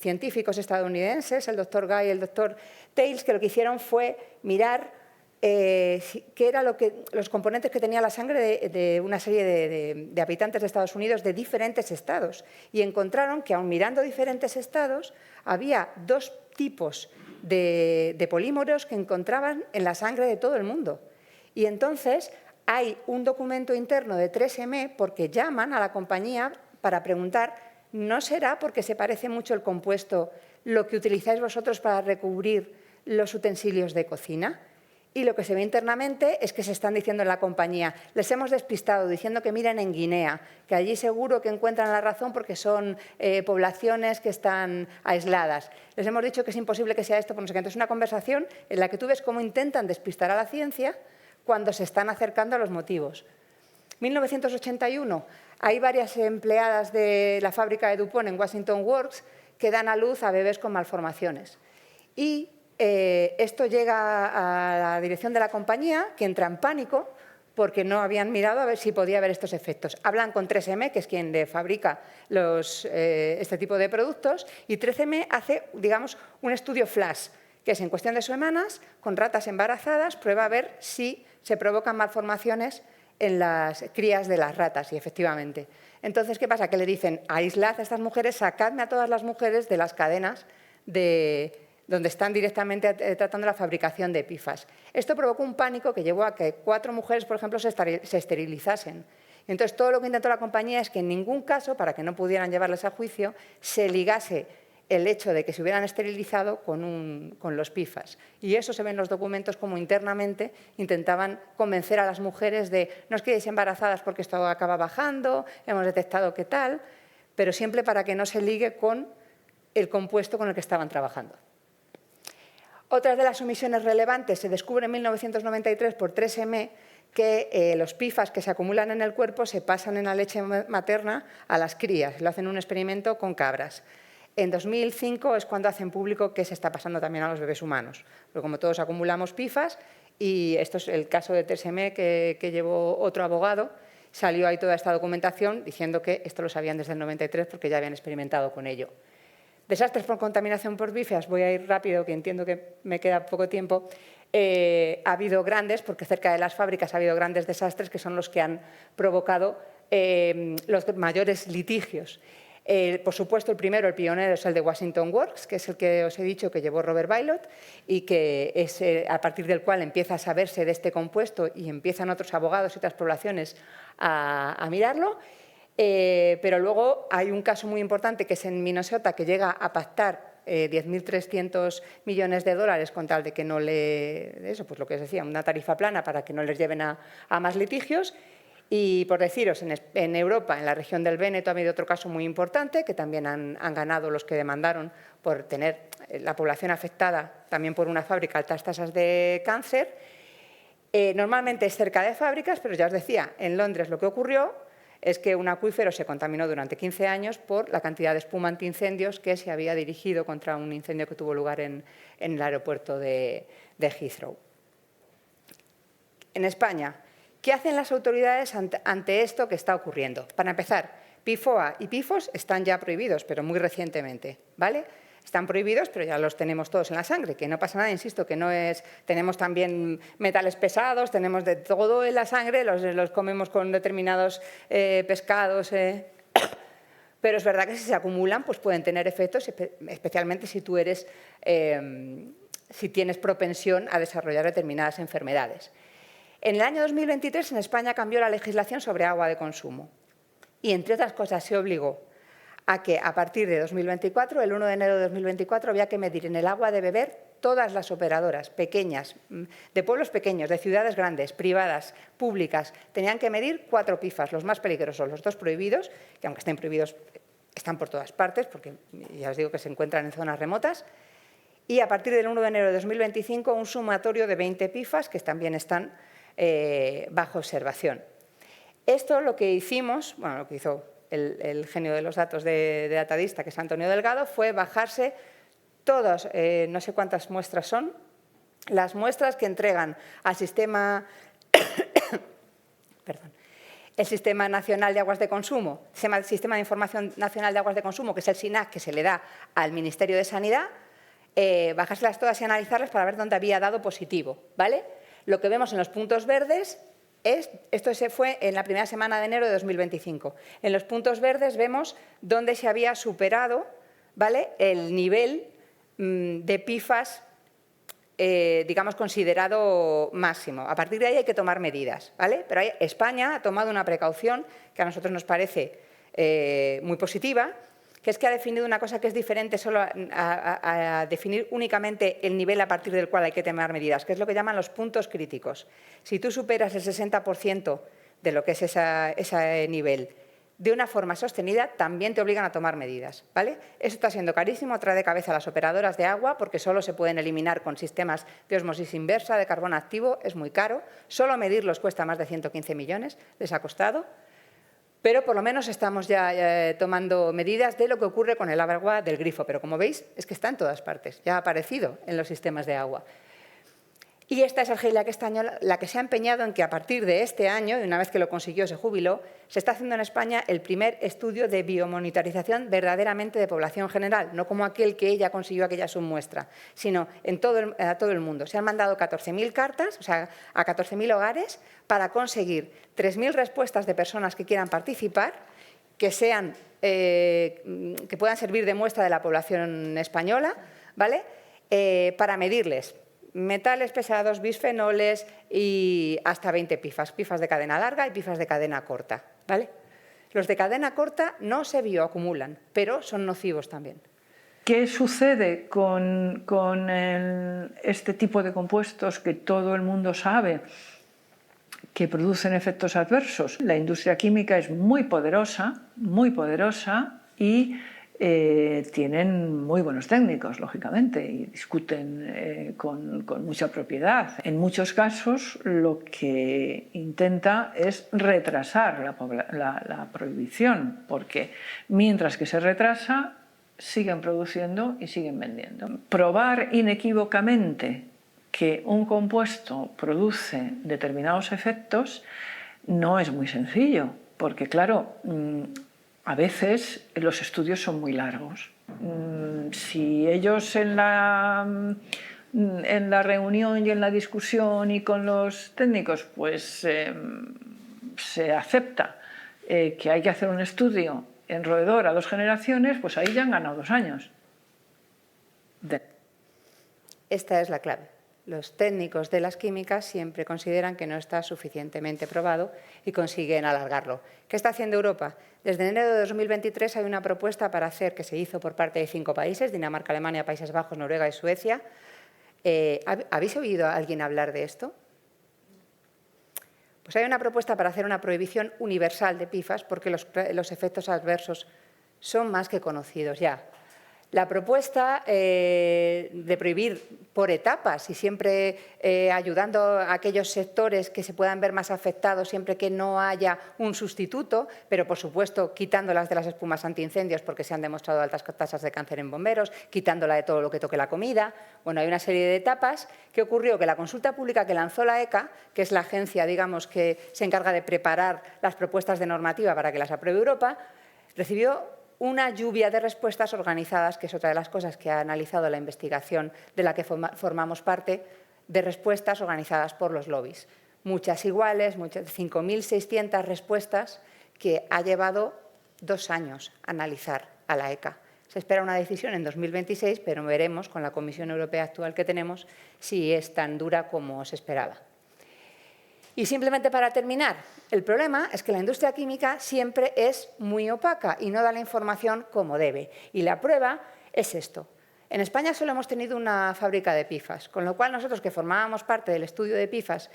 científicos estadounidenses, el doctor Guy y el doctor Tales, que lo que hicieron fue mirar qué eran los componentes que tenía la sangre de una serie de habitantes de Estados Unidos de diferentes estados. Y encontraron que, aun mirando diferentes estados, había 2 tipos de polímeros que encontraban en la sangre de todo el mundo. Y entonces hay un documento interno de 3M porque llaman a la compañía para preguntar, ¿no será porque se parece mucho el compuesto lo que utilizáis vosotros para recubrir los utensilios de cocina? y lo que se ve internamente es que se están diciendo en la compañía, les hemos despistado diciendo que miren en Guinea, que allí seguro que encuentran la razón porque son poblaciones que están aisladas. Les hemos dicho que es imposible que sea esto, por no sé qué. Entonces, es una conversación en la que tú ves cómo intentan despistar a la ciencia cuando se están acercando a los motivos. 1981, hay varias empleadas de la fábrica de DuPont en Washington Works que dan a luz a bebés con malformaciones. Y esto llega a la dirección de la compañía, que entra en pánico porque no habían mirado a ver si podía haber estos efectos. Hablan con 3M, que es quien le fabrica este tipo de productos, y 3M hace, digamos, un estudio flash, que es en cuestión de semanas, con ratas embarazadas, prueba a ver si se provocan malformaciones en las crías de las ratas, y efectivamente. Entonces, ¿qué pasa? Que le dicen, aislad a estas mujeres, sacadme a todas las mujeres de las cadenas donde están directamente tratando la fabricación de PFAS. Esto provocó un pánico que llevó a que 4 mujeres, por ejemplo, se esterilizasen. Entonces, todo lo que intentó la compañía es que en ningún caso, para que no pudieran llevarles a juicio, se ligase el hecho de que se hubieran esterilizado con los PFAS. Y eso se ve en los documentos como internamente intentaban convencer a las mujeres de no os quedéis embarazadas porque esto acaba bajando, hemos detectado qué tal, pero siempre para que no se ligue con el compuesto con el que estaban trabajando. Otras de las omisiones relevantes se descubre en 1993 por 3M que los PFAS que se acumulan en el cuerpo se pasan en la leche materna a las crías. Lo hacen en un experimento con cabras. En 2005 es cuando hacen público que se está pasando también a los bebés humanos. Porque como todos acumulamos PFAS, y esto es el caso de 3M que llevó otro abogado, salió ahí toda esta documentación diciendo que esto lo sabían desde el 93 porque ya habían experimentado con ello. Desastres por contaminación por PFAS, voy a ir rápido, que entiendo que me queda poco tiempo. Ha habido grandes, porque cerca de las fábricas ha habido grandes desastres que son los que han provocado los mayores litigios. Por supuesto, el primero, el pionero, es el de Washington Works, que es el que os he dicho que llevó Robert Bilott y que es a partir del cual empieza a saberse de este compuesto y empiezan otros abogados y otras poblaciones a mirarlo. Pero luego hay un caso muy importante que es en Minnesota, que llega a pactar 10.300 millones de dólares con tal de que no pues lo que os decía, una tarifa plana para que no les lleven a más litigios. Y por deciros, en Europa, en la región del Véneto, ha habido otro caso muy importante, que también han ganado los que demandaron por tener la población afectada también por una fábrica, altas tasas de cáncer. Normalmente es cerca de fábricas, pero ya os decía, en Londres lo que ocurrió es que un acuífero se contaminó durante 15 años por la cantidad de espuma antiincendios que se había dirigido contra un incendio que tuvo lugar en el aeropuerto de Heathrow. En España, ¿qué hacen las autoridades ante esto que está ocurriendo? Para empezar, PFOA y PFOS están ya prohibidos, pero muy recientemente, ¿vale? Están prohibidos, pero ya los tenemos todos en la sangre, que no pasa nada, insisto, que no es... Tenemos también metales pesados, tenemos de todo en la sangre, los comemos con determinados pescados, pero es verdad que si se acumulan, pues pueden tener efectos, especialmente si tú eres... si tienes propensión a desarrollar determinadas enfermedades. En el año 2023 en España cambió la legislación sobre agua de consumo y, entre otras cosas, se obligó a que a partir de 2024, el 1 de enero de 2024, había que medir en el agua de beber todas las operadoras pequeñas, de pueblos pequeños, de ciudades grandes, privadas, públicas, tenían que medir 4 PFAS, los más peligrosos, los 2 prohibidos, que aunque estén prohibidos están por todas partes, porque ya os digo que se encuentran en zonas remotas, y a partir del 1 de enero de 2025 un sumatorio de 20 PFAS que también están bajo observación. Esto lo que hicimos, bueno, lo que hizo el genio de los datos de Datadista, que es Antonio Delgado, fue bajarse todas, no sé cuántas muestras son, las muestras que entregan al sistema, perdón, el Sistema Nacional de Aguas de Consumo, el Sistema de Información Nacional de Aguas de Consumo, que es el SINAC, que se le da al Ministerio de Sanidad, bajárselas todas y analizarlas para ver dónde había dado positivo, ¿vale? Lo que vemos en los puntos verdes esto se fue en la primera semana de enero de 2025. En los puntos verdes vemos dónde se había superado, ¿vale?, el nivel de PFAS, digamos, considerado máximo. A partir de ahí hay que tomar medidas, ¿vale? Pero España ha tomado una precaución que a nosotros nos parece muy positiva, que es que ha definido una cosa que es diferente solo a definir únicamente el nivel a partir del cual hay que tomar medidas, que es lo que llaman los puntos críticos. Si tú superas el 60% de lo que es ese nivel de una forma sostenida, también te obligan a tomar medidas, ¿vale? Eso está siendo carísimo, trae de cabeza a las operadoras de agua porque solo se pueden eliminar con sistemas de ósmosis inversa, de carbono activo, es muy caro. Solo medirlos cuesta más de 115 millones, les ha costado. Pero por lo menos estamos ya tomando medidas de lo que ocurre con el agua del grifo. Pero como veis, es que está en todas partes, ya ha aparecido en los sistemas de agua. Y esta es Argelia Castaño, la que se ha empeñado en que a partir de este año, y una vez que lo consiguió se jubiló, se está haciendo en España el primer estudio de biomonitorización verdaderamente de población general, no como aquel que ella consiguió aquella submuestra, sino a todo el mundo. Se han mandado 14.000 cartas, o sea, a 14.000 hogares, para conseguir 3.000 respuestas de personas que quieran participar, que puedan servir de muestra de la población española, ¿vale? Para medirles metales pesados, bisfenoles y hasta 20 pifas de cadena larga y pifas de cadena corta, ¿vale? Los de cadena corta no se bioacumulan, pero son nocivos también. ¿Qué sucede con este tipo de compuestos que todo el mundo sabe que producen efectos adversos? La industria química es muy poderosa y tienen muy buenos técnicos, lógicamente, y discuten con mucha propiedad. En muchos casos lo que intenta es retrasar la prohibición, porque mientras que se retrasa, siguen produciendo y siguen vendiendo. Probar inequívocamente que un compuesto produce determinados efectos no es muy sencillo, porque claro, a veces los estudios son muy largos. Si ellos en la reunión y en la discusión y con los técnicos pues se acepta que hay que hacer un estudio en roedor a 2 generaciones, pues ahí ya han ganado 2 años. Esta es la clave. Los técnicos de las químicas siempre consideran que no está suficientemente probado y consiguen alargarlo. ¿Qué está haciendo Europa? Desde enero de 2023 hay una propuesta para hacer, que se hizo por parte de 5 países, Dinamarca, Alemania, Países Bajos, Noruega y Suecia. ¿Habéis oído a alguien hablar de esto? Pues hay una propuesta para hacer una prohibición universal de PFAS porque los efectos adversos son más que conocidos ya. La propuesta de prohibir por etapas y siempre ayudando a aquellos sectores que se puedan ver más afectados siempre que no haya un sustituto, pero por supuesto quitándolas de las espumas antiincendios porque se han demostrado altas tasas de cáncer en bomberos, quitándola de todo lo que toque la comida. Bueno, hay una serie de etapas. ¿Qué ocurrió? Que la consulta pública que lanzó la ECA, que es la agencia, digamos, que se encarga de preparar las propuestas de normativa para que las apruebe Europa, recibió una lluvia de respuestas organizadas, que es otra de las cosas que ha analizado la investigación de la que formamos parte, de respuestas organizadas por los lobbies. Muchas iguales, 5.600 respuestas que ha llevado 2 años analizar a la ECA. Se espera una decisión en 2026, pero veremos con la Comisión Europea actual que tenemos si es tan dura como se esperaba. Y simplemente para terminar, el problema es que la industria química siempre es muy opaca y no da la información como debe. Y la prueba es esto. En España solo hemos tenido una fábrica de PFAS, con lo cual nosotros que formábamos parte del estudio de PFAS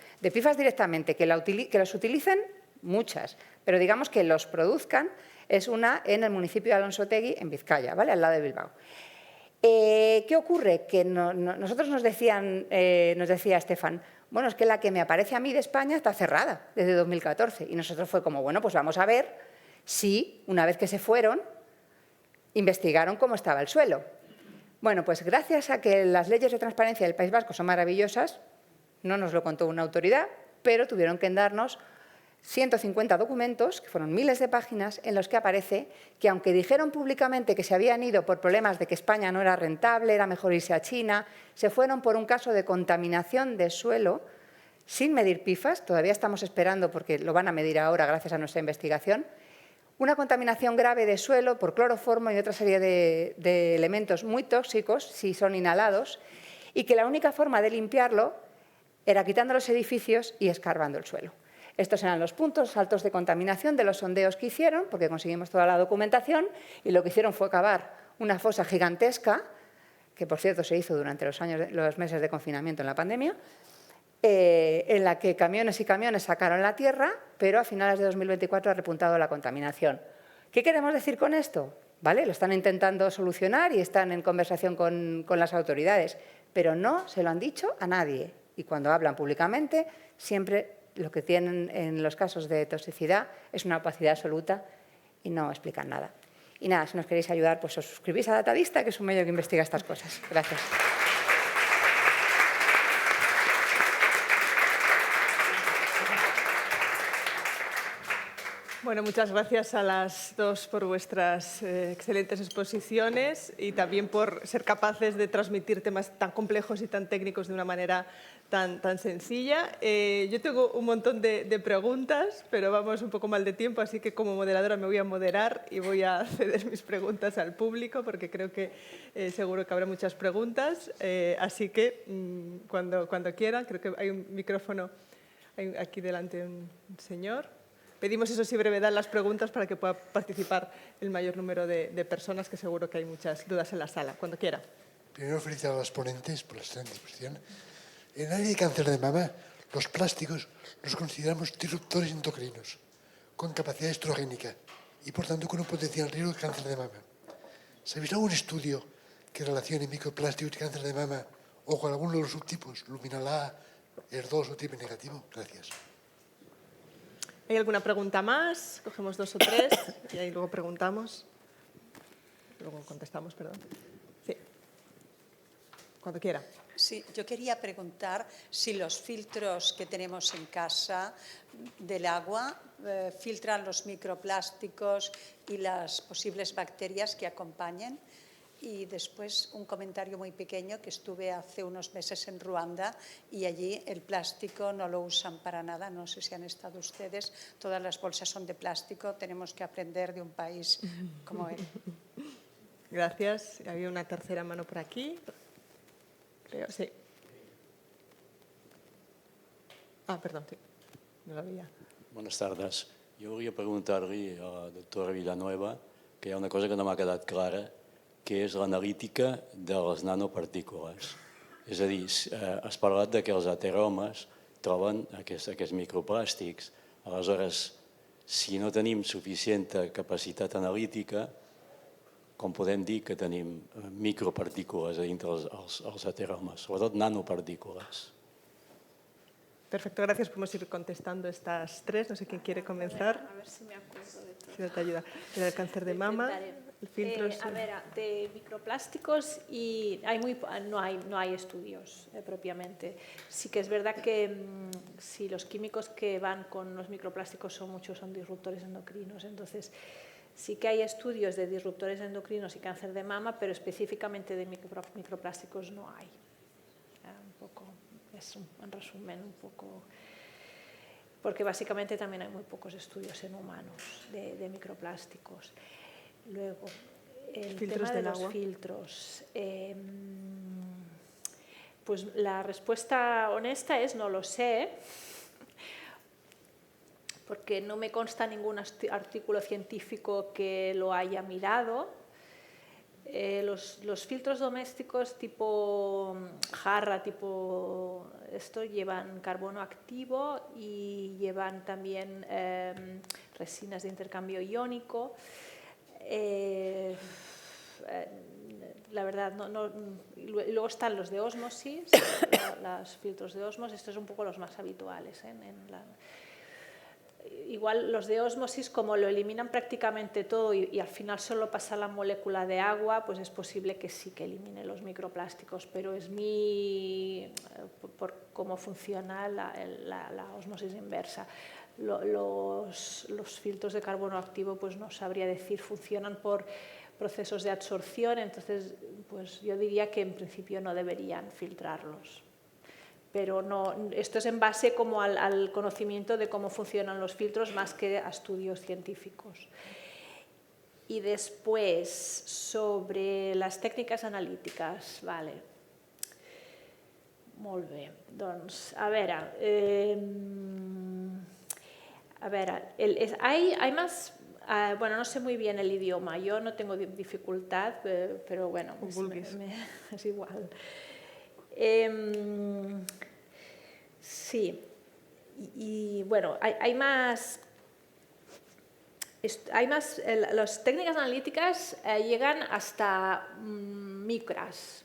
directamente, que los utilicen muchas, pero digamos que los produzcan, es una en el municipio de Alonsotegui, en Vizcaya, ¿vale? Al lado de Bilbao. ¿Qué ocurre? Que nosotros nos decía Estefan, bueno, es que la que me aparece a mí de España está cerrada desde 2014. Y nosotros fue como, bueno, pues vamos a ver si, una vez que se fueron, investigaron cómo estaba el suelo. Bueno, pues gracias a que las leyes de transparencia del País Vasco son maravillosas, no nos lo contó una autoridad, pero tuvieron que darnos 150 documentos, que fueron miles de páginas, en los que aparece que aunque dijeron públicamente que se habían ido por problemas de que España no era rentable, era mejor irse a China, se fueron por un caso de contaminación de suelo sin medir PFAS, todavía estamos esperando porque lo van a medir ahora gracias a nuestra investigación, una contaminación grave de suelo por cloroformo y otra serie de elementos muy tóxicos si son inhalados y que la única forma de limpiarlo era quitando los edificios y escarbando el suelo. Estos eran los puntos altos de contaminación de los sondeos que hicieron, porque conseguimos toda la documentación, y lo que hicieron fue cavar una fosa gigantesca, que por cierto se hizo durante los meses de confinamiento en la pandemia, en la que camiones y camiones sacaron la tierra, pero a finales de 2024 ha repuntado la contaminación. ¿Qué queremos decir con esto? ¿Vale? Lo están intentando solucionar y están en conversación con las autoridades, pero no se lo han dicho a nadie. Y cuando hablan públicamente, siempre lo que tienen en los casos de toxicidad es una opacidad absoluta y no explican nada. Y nada, si nos queréis ayudar, pues os suscribís a Datavista, que es un medio que investiga estas cosas. Gracias. Bueno, muchas gracias a las dos por vuestras excelentes exposiciones y también por ser capaces de transmitir temas tan complejos y tan técnicos de una manera tan sencilla. Yo tengo un montón de preguntas, pero vamos un poco mal de tiempo, así que como moderadora me voy a moderar y voy a ceder mis preguntas al público porque creo que seguro que habrá muchas preguntas. Así que cuando quieran, creo que hay un micrófono aquí delante, un señor. Pedimos, eso sí, brevedad en las preguntas para que pueda participar el mayor número de personas, que seguro que hay muchas dudas en la sala. Cuando quiera. Primero, felicitar a los ponentes por la excelente exposición. En el área de cáncer de mama, los plásticos los consideramos disruptores endocrinos, con capacidad estrogénica y, por tanto, con un potencial riesgo de cáncer de mama. ¿Sabéis algún estudio que relacione microplásticos y cáncer de mama o con alguno de los subtipos, luminal A, ER2 o triple negativo? Gracias. ¿Hay alguna pregunta más? Cogemos 2 o 3 y ahí luego preguntamos. Luego contestamos, perdón. Sí. Cuando quiera. Sí, yo quería preguntar si los filtros que tenemos en casa del agua filtran los microplásticos y las posibles bacterias que acompañen. Y después un comentario muy pequeño, que estuve hace unos meses en Ruanda y allí el plástico no lo usan para nada. No sé si han estado ustedes, todas las bolsas son de plástico. Tenemos que aprender de un país como él. Gracias. Había una tercera mano por aquí. Creo, sí. Perdón, sí. No la veía. Buenas tardes. Jo volia preguntar-li a la doctora Villanueva que hi ha una cosa que no m'ha quedat clara, que és l'analítica de les nanopartícules. És a dir, has parlat de que els ateromes troben aquests microplàstics. Aleshores, si no tenim suficient capacitat analítica, com podem dir que tenim micropartícules a dintre els ateromes, sobretot nanopartícules? Perfecto, gracias. Podemos ir contestando estas 3. No sé quién quiere comenzar. A ver si me acuerdo de todo. Si no te ayuda. El cáncer de mama, el filtro. A ver, de microplásticos y no hay estudios propiamente. Sí que es verdad que si los químicos que van con los microplásticos son disruptores endocrinos, entonces sí que hay estudios de disruptores endocrinos y cáncer de mama, pero específicamente de microplásticos no hay. Un poco, es en resumen un poco, porque básicamente también hay muy pocos estudios en humanos de microplásticos. Luego, el tema de los filtros. Pues la respuesta honesta es no lo sé, porque no me consta ningún artículo científico que lo haya mirado. Los filtros domésticos tipo jarra, tipo esto, llevan carbono activo y llevan también resinas de intercambio iónico. La verdad, luego están los de ósmosis, los filtros de ósmosis, estos son un poco los más habituales. Igual los de ósmosis, como lo eliminan prácticamente todo y al final solo pasa la molécula de agua, pues es posible que sí que elimine los microplásticos, pero es por cómo funciona la ósmosis inversa. Los filtros de carbono activo, pues no sabría decir, funcionan por procesos de absorción, entonces pues yo diría que en principio no deberían filtrarlos. Pero no, esto es en base como al conocimiento de cómo funcionan los filtros más que a estudios científicos. Y después, sobre las técnicas analíticas, vale. Molt bé. Doncs, a veure, A ver, hay más... bueno, no sé muy bien el idioma, yo no tengo dificultad, pero bueno, es igual. Sí, y bueno, hay más... Las técnicas analíticas llegan hasta micras.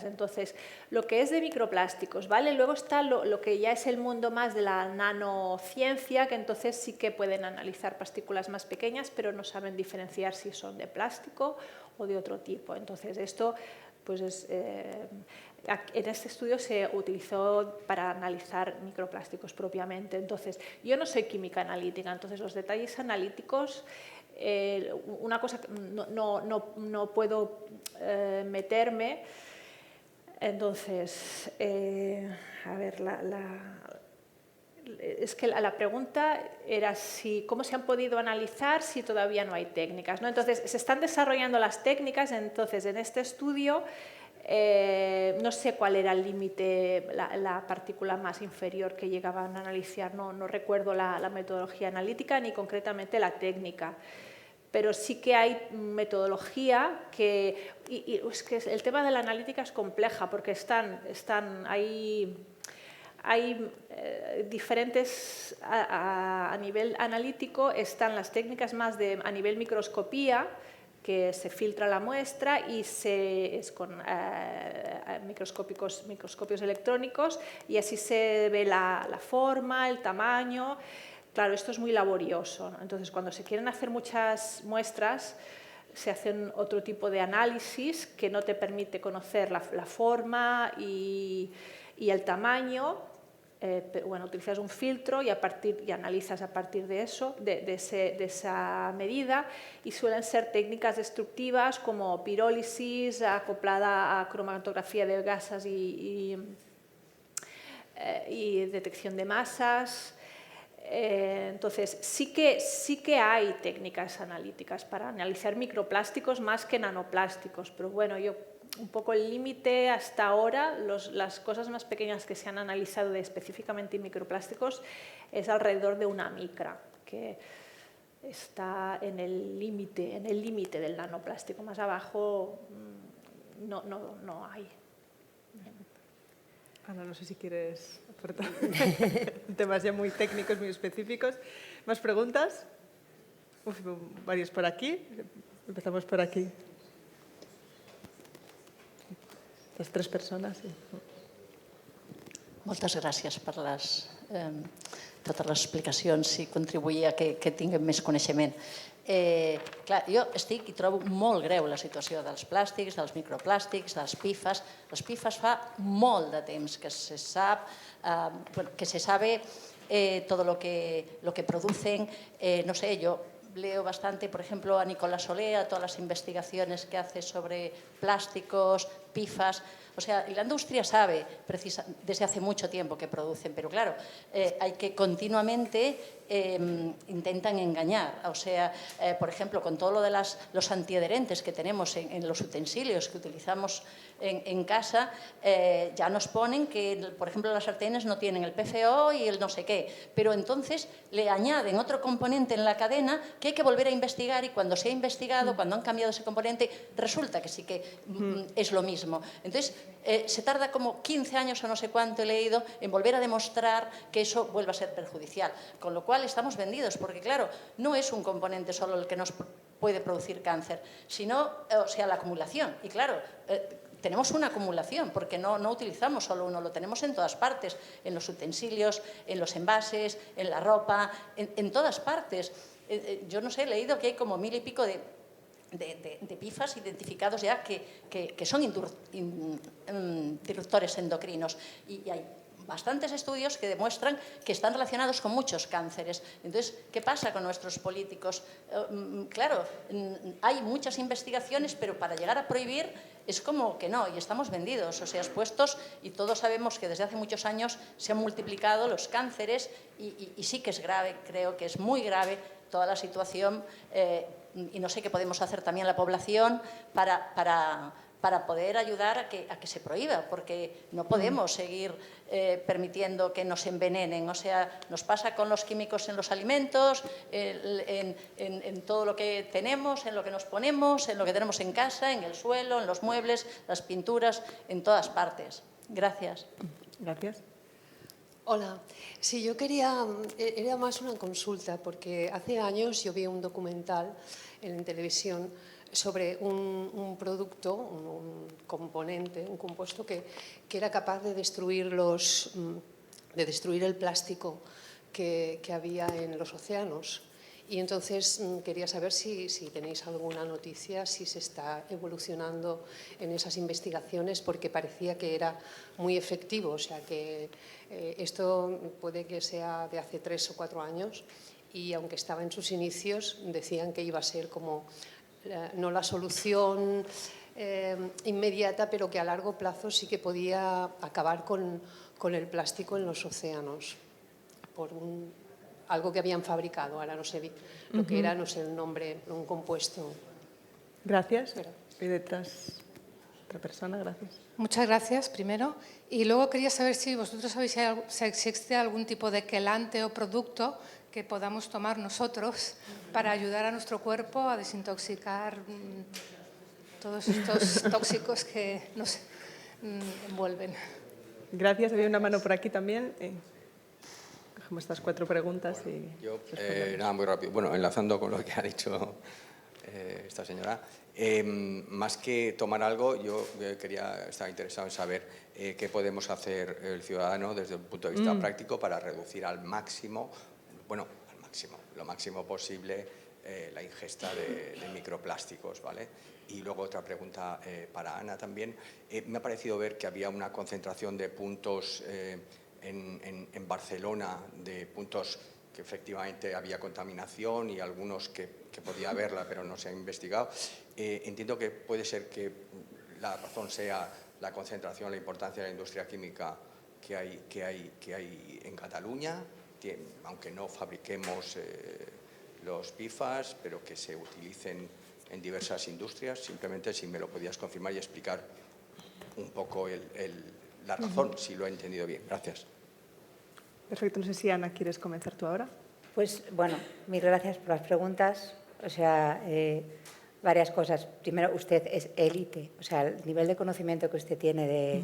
Entonces, lo que es de microplásticos, ¿vale? Luego está lo que ya es el mundo más de la nanociencia, que entonces sí que pueden analizar partículas más pequeñas, pero no saben diferenciar si son de plástico o de otro tipo. Entonces, esto pues en este estudio se utilizó para analizar microplásticos propiamente. Entonces, yo no soy química analítica, entonces los detalles analíticos, una cosa que no puedo meterme. Entonces, a ver, es que la pregunta era cómo se han podido analizar si todavía no hay técnicas, ¿no? Entonces, se están desarrollando las técnicas, entonces en este estudio no sé cuál era el límite, la partícula más inferior que llegaban a analizar, no recuerdo la metodología analítica ni concretamente la técnica. Pero sí que hay metodología que... Y es que el tema de la analítica es compleja porque hay diferentes... A nivel analítico están las técnicas más a nivel microscopía, que se filtra la muestra y es con microscopios electrónicos y así se ve la forma, el tamaño. Claro, esto es muy laborioso, ¿no? Entonces, cuando se quieren hacer muchas muestras, se hacen otro tipo de análisis que no te permite conocer la forma y el tamaño. Bueno, utilizas un filtro y analizas a partir de eso, de esa medida, y suelen ser técnicas destructivas como pirólisis acoplada a cromatografía de gasas y detección de masas. Entonces, sí que hay técnicas analíticas para analizar microplásticos más que nanoplásticos, pero bueno, un poco el límite hasta ahora, las cosas más pequeñas que se han analizado específicamente en microplásticos es alrededor de una micra, que está en el límite del nanoplástico. Más abajo no hay. Ana, no sé si quieres aportar temas ya muy técnicos, muy específicos. ¿Más preguntas? Varios por aquí. Empezamos por aquí. Las 3 persones. Sí. Moltes gràcies per totes les explicacions i contribuir a que tinguem més coneixement. Clar, jo estic i trobo molt greu la situació dels plàstics, dels microplàstics, dels PFAS. Els PFAS fa molt de temps que se sabe todo lo que producen. No sé, yo leo bastante, por ejemplo, a Nicolás Solé, a todas las investigaciones que hace sobre plásticos, PFAS. O sea, la industria sabe desde hace mucho tiempo que producen, pero claro, hay que continuamente intentan engañar. O sea, por ejemplo, con todo lo de los antiadherentes que tenemos en los utensilios que utilizamos en casa, ya nos ponen que, por ejemplo, las sartenes no tienen el PFO y el no sé qué, pero entonces le añaden otro componente en la cadena que hay que volver a investigar, y cuando se ha investigado, cuando han cambiado ese componente, resulta que sí que es lo mismo. Entonces, se tarda como 15 años o no sé cuánto he leído en volver a demostrar que eso vuelva a ser perjudicial, con lo cual estamos vendidos, porque claro, no es un componente solo el que nos puede producir cáncer, sino, o sea, la acumulación. Y claro, tenemos una acumulación, porque no utilizamos solo uno, lo tenemos en todas partes, en los utensilios, en los envases, en la ropa, en todas partes. Yo no sé, he leído que hay como 1000 y pico de PFAS identificados ya que son disruptores endocrinos, y hay bastantes estudios que demuestran que están relacionados con muchos cánceres. Entonces, ¿qué pasa con nuestros políticos? Claro, hay muchas investigaciones, pero para llegar a prohibir es como que no, y estamos vendidos, o sea, expuestos, y todos sabemos que desde hace muchos años se han multiplicado los cánceres, y sí que es grave, creo que es muy grave toda la situación, y no sé qué podemos hacer también la población para para poder ayudar a que se prohíba, porque no podemos seguir permitiendo que nos envenenen. O sea, nos pasa con los químicos en los alimentos, en todo lo que tenemos, en lo que nos ponemos, en lo que tenemos en casa, en el suelo, en los muebles, las pinturas, en todas partes. Gracias. Gracias. Hola, sí, yo quería, era más una consulta, porque hace años yo vi un documental en televisión sobre un producto, un componente, un compuesto que era capaz de destruir el plástico que había en los océanos. Y entonces quería saber si tenéis alguna noticia, si se está evolucionando en esas investigaciones, porque parecía que era muy efectivo. O sea, que esto puede que sea de hace 3 o 4 años y aunque estaba en sus inicios, decían que iba a ser como, no la solución inmediata, pero que a largo plazo sí que podía acabar con el plástico en los océanos, por algo que habían fabricado, ahora no sé lo que era, no sé el nombre, un compuesto. Gracias. Y detrás, otra persona, gracias. Muchas gracias, primero. Y luego quería saber si vosotros sabéis si existe algún tipo de quelante o producto que podamos tomar nosotros para ayudar a nuestro cuerpo a desintoxicar todos estos tóxicos que nos envuelven. Gracias. Había una mano por aquí también. Cogemos estas 4 preguntas y... Yo, nada, muy rápido. Bueno, enlazando con lo que ha dicho esta señora, más que tomar algo, yo estaba interesado en saber qué podemos hacer el ciudadano desde un punto de vista práctico para reducir al máximo, lo máximo posible la ingesta de microplásticos, ¿vale? Y luego otra pregunta para Ana también. Me ha parecido ver que había una concentración de puntos en Barcelona, de puntos que efectivamente había contaminación y algunos que podía haberla pero no se ha investigado. Entiendo que puede ser que la razón sea la concentración, la importancia de la industria química que hay en Cataluña, aunque no fabriquemos los PFAS, pero que se utilicen en diversas industrias. Simplemente si me lo podías confirmar y explicar un poco la razón, si lo he entendido bien. Gracias. Perfecto. No sé si, Ana, ¿quieres comenzar tú ahora? Pues, bueno, mil gracias por las preguntas. O sea, varias cosas. Primero, usted es élite. O sea, el nivel de conocimiento que usted tiene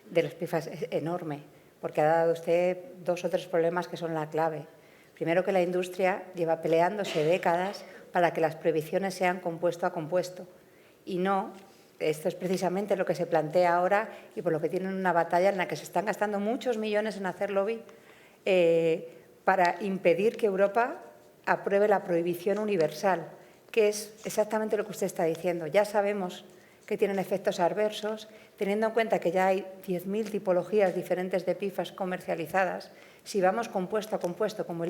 de los PFAS es enorme, porque ha dado usted 2 o 3 problemas que son la clave. Primero, que la industria lleva peleándose décadas para que las prohibiciones sean compuesto a compuesto. Y no, esto es precisamente lo que se plantea ahora y por lo que tienen una batalla en la que se están gastando muchos millones en hacer lobby para impedir que Europa apruebe la prohibición universal, que es exactamente lo que usted está diciendo. Ya sabemos que tienen efectos adversos, teniendo en cuenta que ya hay 10.000 tipologías diferentes de PFAS comercializadas. Si vamos compuesto a compuesto, como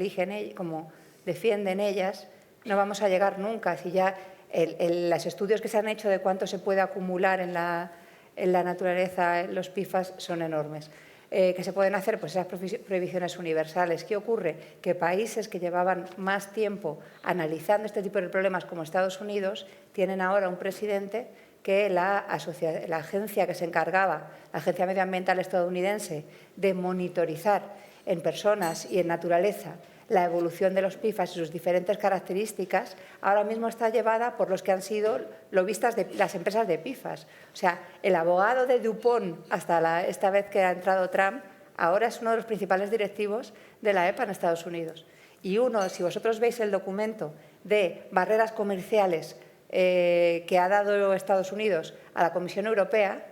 defienden ellas, no vamos a llegar nunca. Si ya los estudios que se han hecho de cuánto se puede acumular en la naturaleza los PFAS son enormes. Que se pueden hacer pues esas prohibiciones universales. ¿Qué ocurre? Que países que llevaban más tiempo analizando este tipo de problemas, como Estados Unidos, tienen ahora un presidente que la agencia que se encargaba, la Agencia Medioambiental estadounidense, de monitorizar en personas y en naturaleza la evolución de los PFAS y sus diferentes características, ahora mismo está llevada por los que han sido lobistas de las empresas de PFAS. O sea, el abogado de DuPont, hasta esta vez que ha entrado Trump, ahora es uno de los principales directivos de la EPA en Estados Unidos. Y si vosotros veis el documento de barreras comerciales que ha dado Estados Unidos a la Comisión Europea,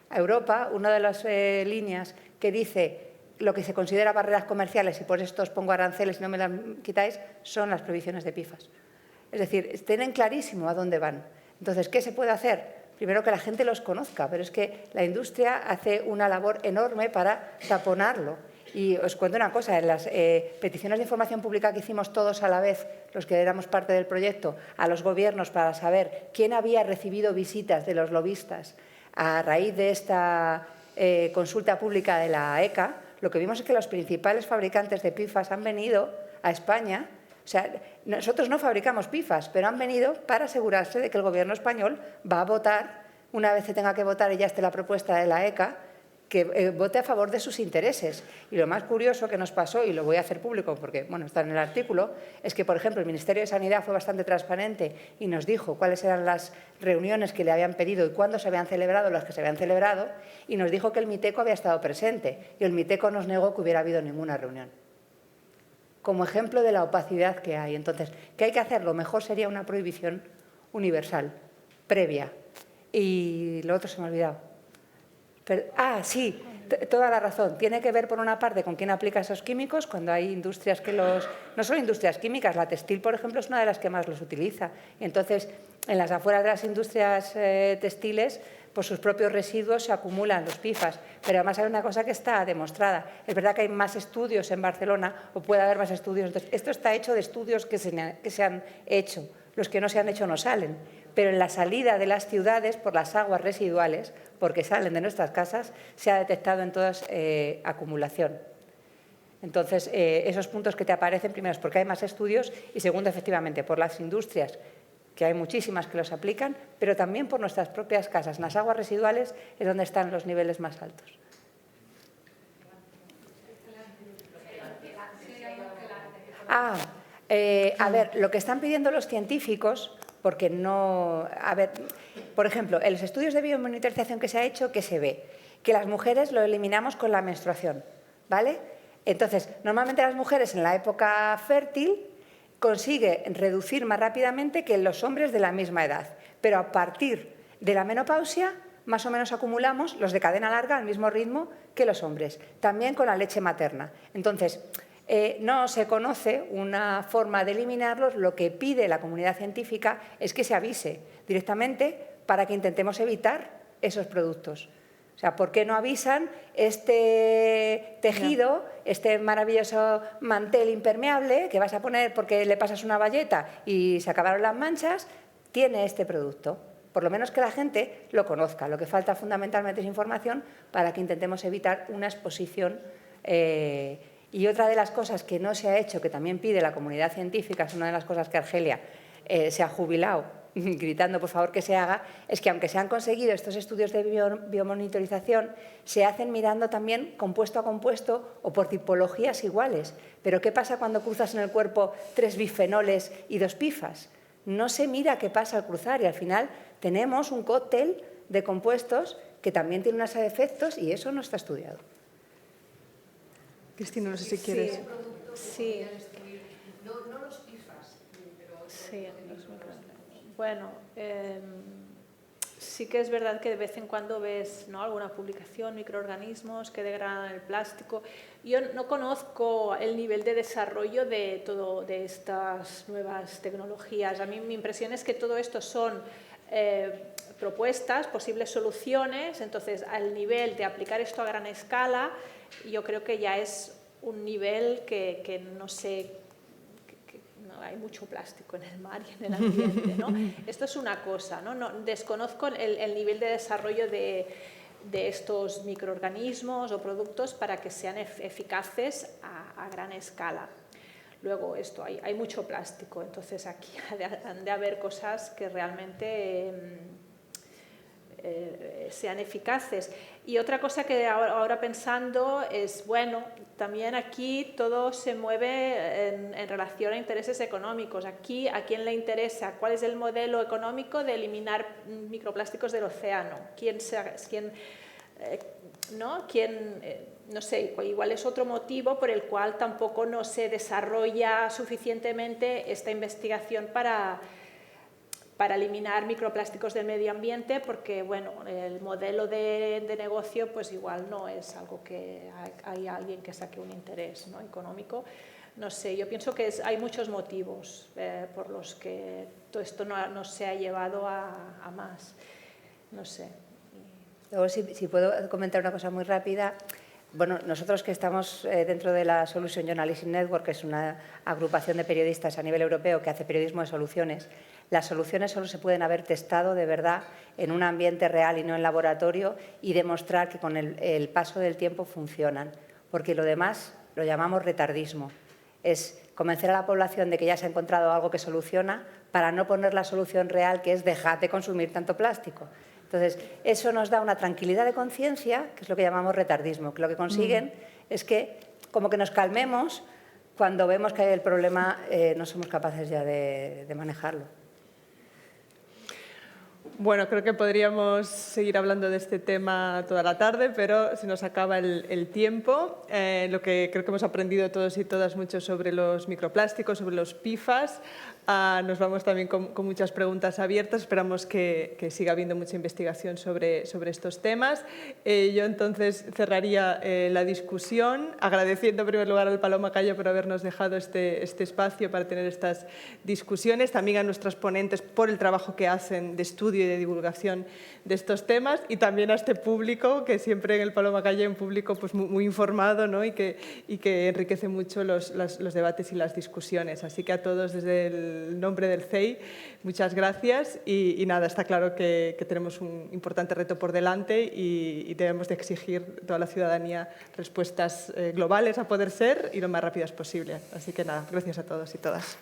a Europa, una de las líneas que dice lo que se considera barreras comerciales, y por esto os pongo aranceles y no me las quitáis, son las prohibiciones de PFAS. Es decir, tienen clarísimo a dónde van. Entonces, ¿qué se puede hacer? Primero, que la gente los conozca, pero es que la industria hace una labor enorme para taponarlo. Y os cuento una cosa, en las peticiones de información pública que hicimos todos a la vez, los que éramos parte del proyecto, a los gobiernos para saber quién había recibido visitas de los lobistas a raíz de esta consulta pública de la ECA, lo que vimos es que los principales fabricantes de PFAS han venido a España. O sea, nosotros no fabricamos PFAS, pero han venido para asegurarse de que el gobierno español va a votar una vez que tenga que votar y ya esté la propuesta de la ECA, que vote a favor de sus intereses. Y lo más curioso que nos pasó, y lo voy a hacer público porque bueno, está en el artículo, es que, por ejemplo, el Ministerio de Sanidad fue bastante transparente y nos dijo cuáles eran las reuniones que le habían pedido y cuándo se habían celebrado, las que se habían celebrado, y nos dijo que el MITECO había estado presente y el MITECO nos negó que hubiera habido ninguna reunión. Como ejemplo de la opacidad que hay. Entonces, ¿qué hay que hacer? Lo mejor sería una prohibición universal, previa. Y lo otro se me ha olvidado. Sí, toda la razón. Tiene que ver, por una parte, con quién aplica esos químicos, cuando hay industrias que los... No solo industrias químicas, la textil, por ejemplo, es una de las que más los utiliza. Y entonces, en las afueras de las industrias textiles, pues sus propios residuos se acumulan, los PFAS. Pero además hay una cosa que está demostrada. Es verdad que hay más estudios en Barcelona, o puede haber más estudios. Entonces, esto está hecho de estudios que se han hecho. Los que no se han hecho no salen. Pero en la salida de las ciudades por las aguas residuales, porque salen de nuestras casas, se ha detectado en todas acumulación. Entonces, esos puntos que te aparecen, primero es porque hay más estudios y segundo, efectivamente, por las industrias, que hay muchísimas que los aplican, pero también por nuestras propias casas. En las aguas residuales es donde están los niveles más altos. A ver, lo que están pidiendo los científicos, porque no... A ver, por ejemplo, en los estudios de biomonitorización que se ha hecho, ¿qué se ve? Que las mujeres lo eliminamos con la menstruación, ¿vale? Entonces, normalmente las mujeres en la época fértil consiguen reducir más rápidamente que los hombres de la misma edad, pero a partir de la menopausia más o menos acumulamos los de cadena larga al mismo ritmo que los hombres, también con la leche materna. Entonces, no se conoce una forma de eliminarlos. Lo que pide la comunidad científica es que se avise directamente para que intentemos evitar esos productos. O sea, ¿por qué no avisan este tejido, este maravilloso mantel impermeable que vas a poner porque le pasas una bayeta y se acabaron las manchas? Tiene este producto. Por lo menos que la gente lo conozca. Lo que falta fundamentalmente es información para que intentemos evitar una exposición. Y otra de las cosas que no se ha hecho, que también pide la comunidad científica, es una de las cosas que Argelia se ha jubilado gritando por favor que se haga, es que aunque se han conseguido estos estudios de biomonitorización, se hacen mirando también compuesto a compuesto o por tipologías iguales. Pero ¿qué pasa cuando cruzas en el cuerpo 3 bifenoles y 2 PFAS? No se mira qué pasa al cruzar y al final tenemos un cóctel de compuestos que también tienen unos efectos y eso no está estudiado. Cristina, no sé si quieres. Sí. No los PFAS, pero... Sí, bueno, sí que es verdad que de vez en cuando ves, ¿no?, alguna publicación, microorganismos que degradan el plástico. Yo no conozco el nivel de desarrollo de estas nuevas tecnologías. A mí mi impresión es que todo esto son propuestas, posibles soluciones. Entonces, al nivel de aplicar esto a gran escala, yo creo que ya es un nivel que no sé... Hay mucho plástico en el mar y en el ambiente, ¿no? Esto es una cosa, ¿no? Desconozco el nivel de desarrollo de estos microorganismos o productos para que sean eficaces a gran escala. Luego, hay mucho plástico, entonces aquí han de haber cosas que realmente sean eficaces. Y otra cosa que ahora pensando es, bueno, también aquí todo se mueve en relación a intereses económicos. Aquí, ¿a quién le interesa? ¿Cuál es el modelo económico de eliminar microplásticos del océano? No sé, igual es otro motivo por el cual tampoco no se desarrolla suficientemente esta investigación para eliminar microplásticos del medio ambiente, porque bueno, el modelo de negocio pues igual no es algo que hay alguien que saque un interés, ¿no?, económico. No sé, yo pienso que hay muchos motivos por los que todo esto no se ha llevado a más. No sé. Luego, si puedo comentar una cosa muy rápida. Bueno, nosotros que estamos dentro de la Solution Journalism Network, que es una agrupación de periodistas a nivel europeo que hace periodismo de soluciones, las soluciones solo se pueden haber testado de verdad en un ambiente real y no en laboratorio y demostrar que con el paso del tiempo funcionan, porque lo demás lo llamamos retardismo. Es convencer a la población de que ya se ha encontrado algo que soluciona para no poner la solución real, que es dejad de consumir tanto plástico. Entonces, eso nos da una tranquilidad de conciencia, que es lo que llamamos retardismo, que lo que consiguen es que como que nos calmemos cuando vemos que el problema no somos capaces ya de manejarlo. Bueno, creo que podríamos seguir hablando de este tema toda la tarde, pero se nos acaba el tiempo. Lo que creo que hemos aprendido todos y todas mucho sobre los microplásticos, sobre los PFAS. Nos vamos también con muchas preguntas abiertas. Esperamos que siga habiendo mucha investigación sobre estos temas. Yo entonces cerraría la discusión agradeciendo en primer lugar al Paloma Cayo por habernos dejado este espacio para tener estas discusiones, también a nuestras ponentes por el trabajo que hacen de estudio y de divulgación de estos temas, y también a este público, que siempre en el Paloma Cayo hay un público pues, muy informado, ¿no? y que enriquece mucho los debates y las discusiones. Así que a todos desde el nombre del CEI, muchas gracias y nada, está claro que tenemos un importante reto por delante y debemos de exigir a toda la ciudadanía respuestas globales a poder ser y lo más rápidas posible. Así que nada, gracias a todos y todas.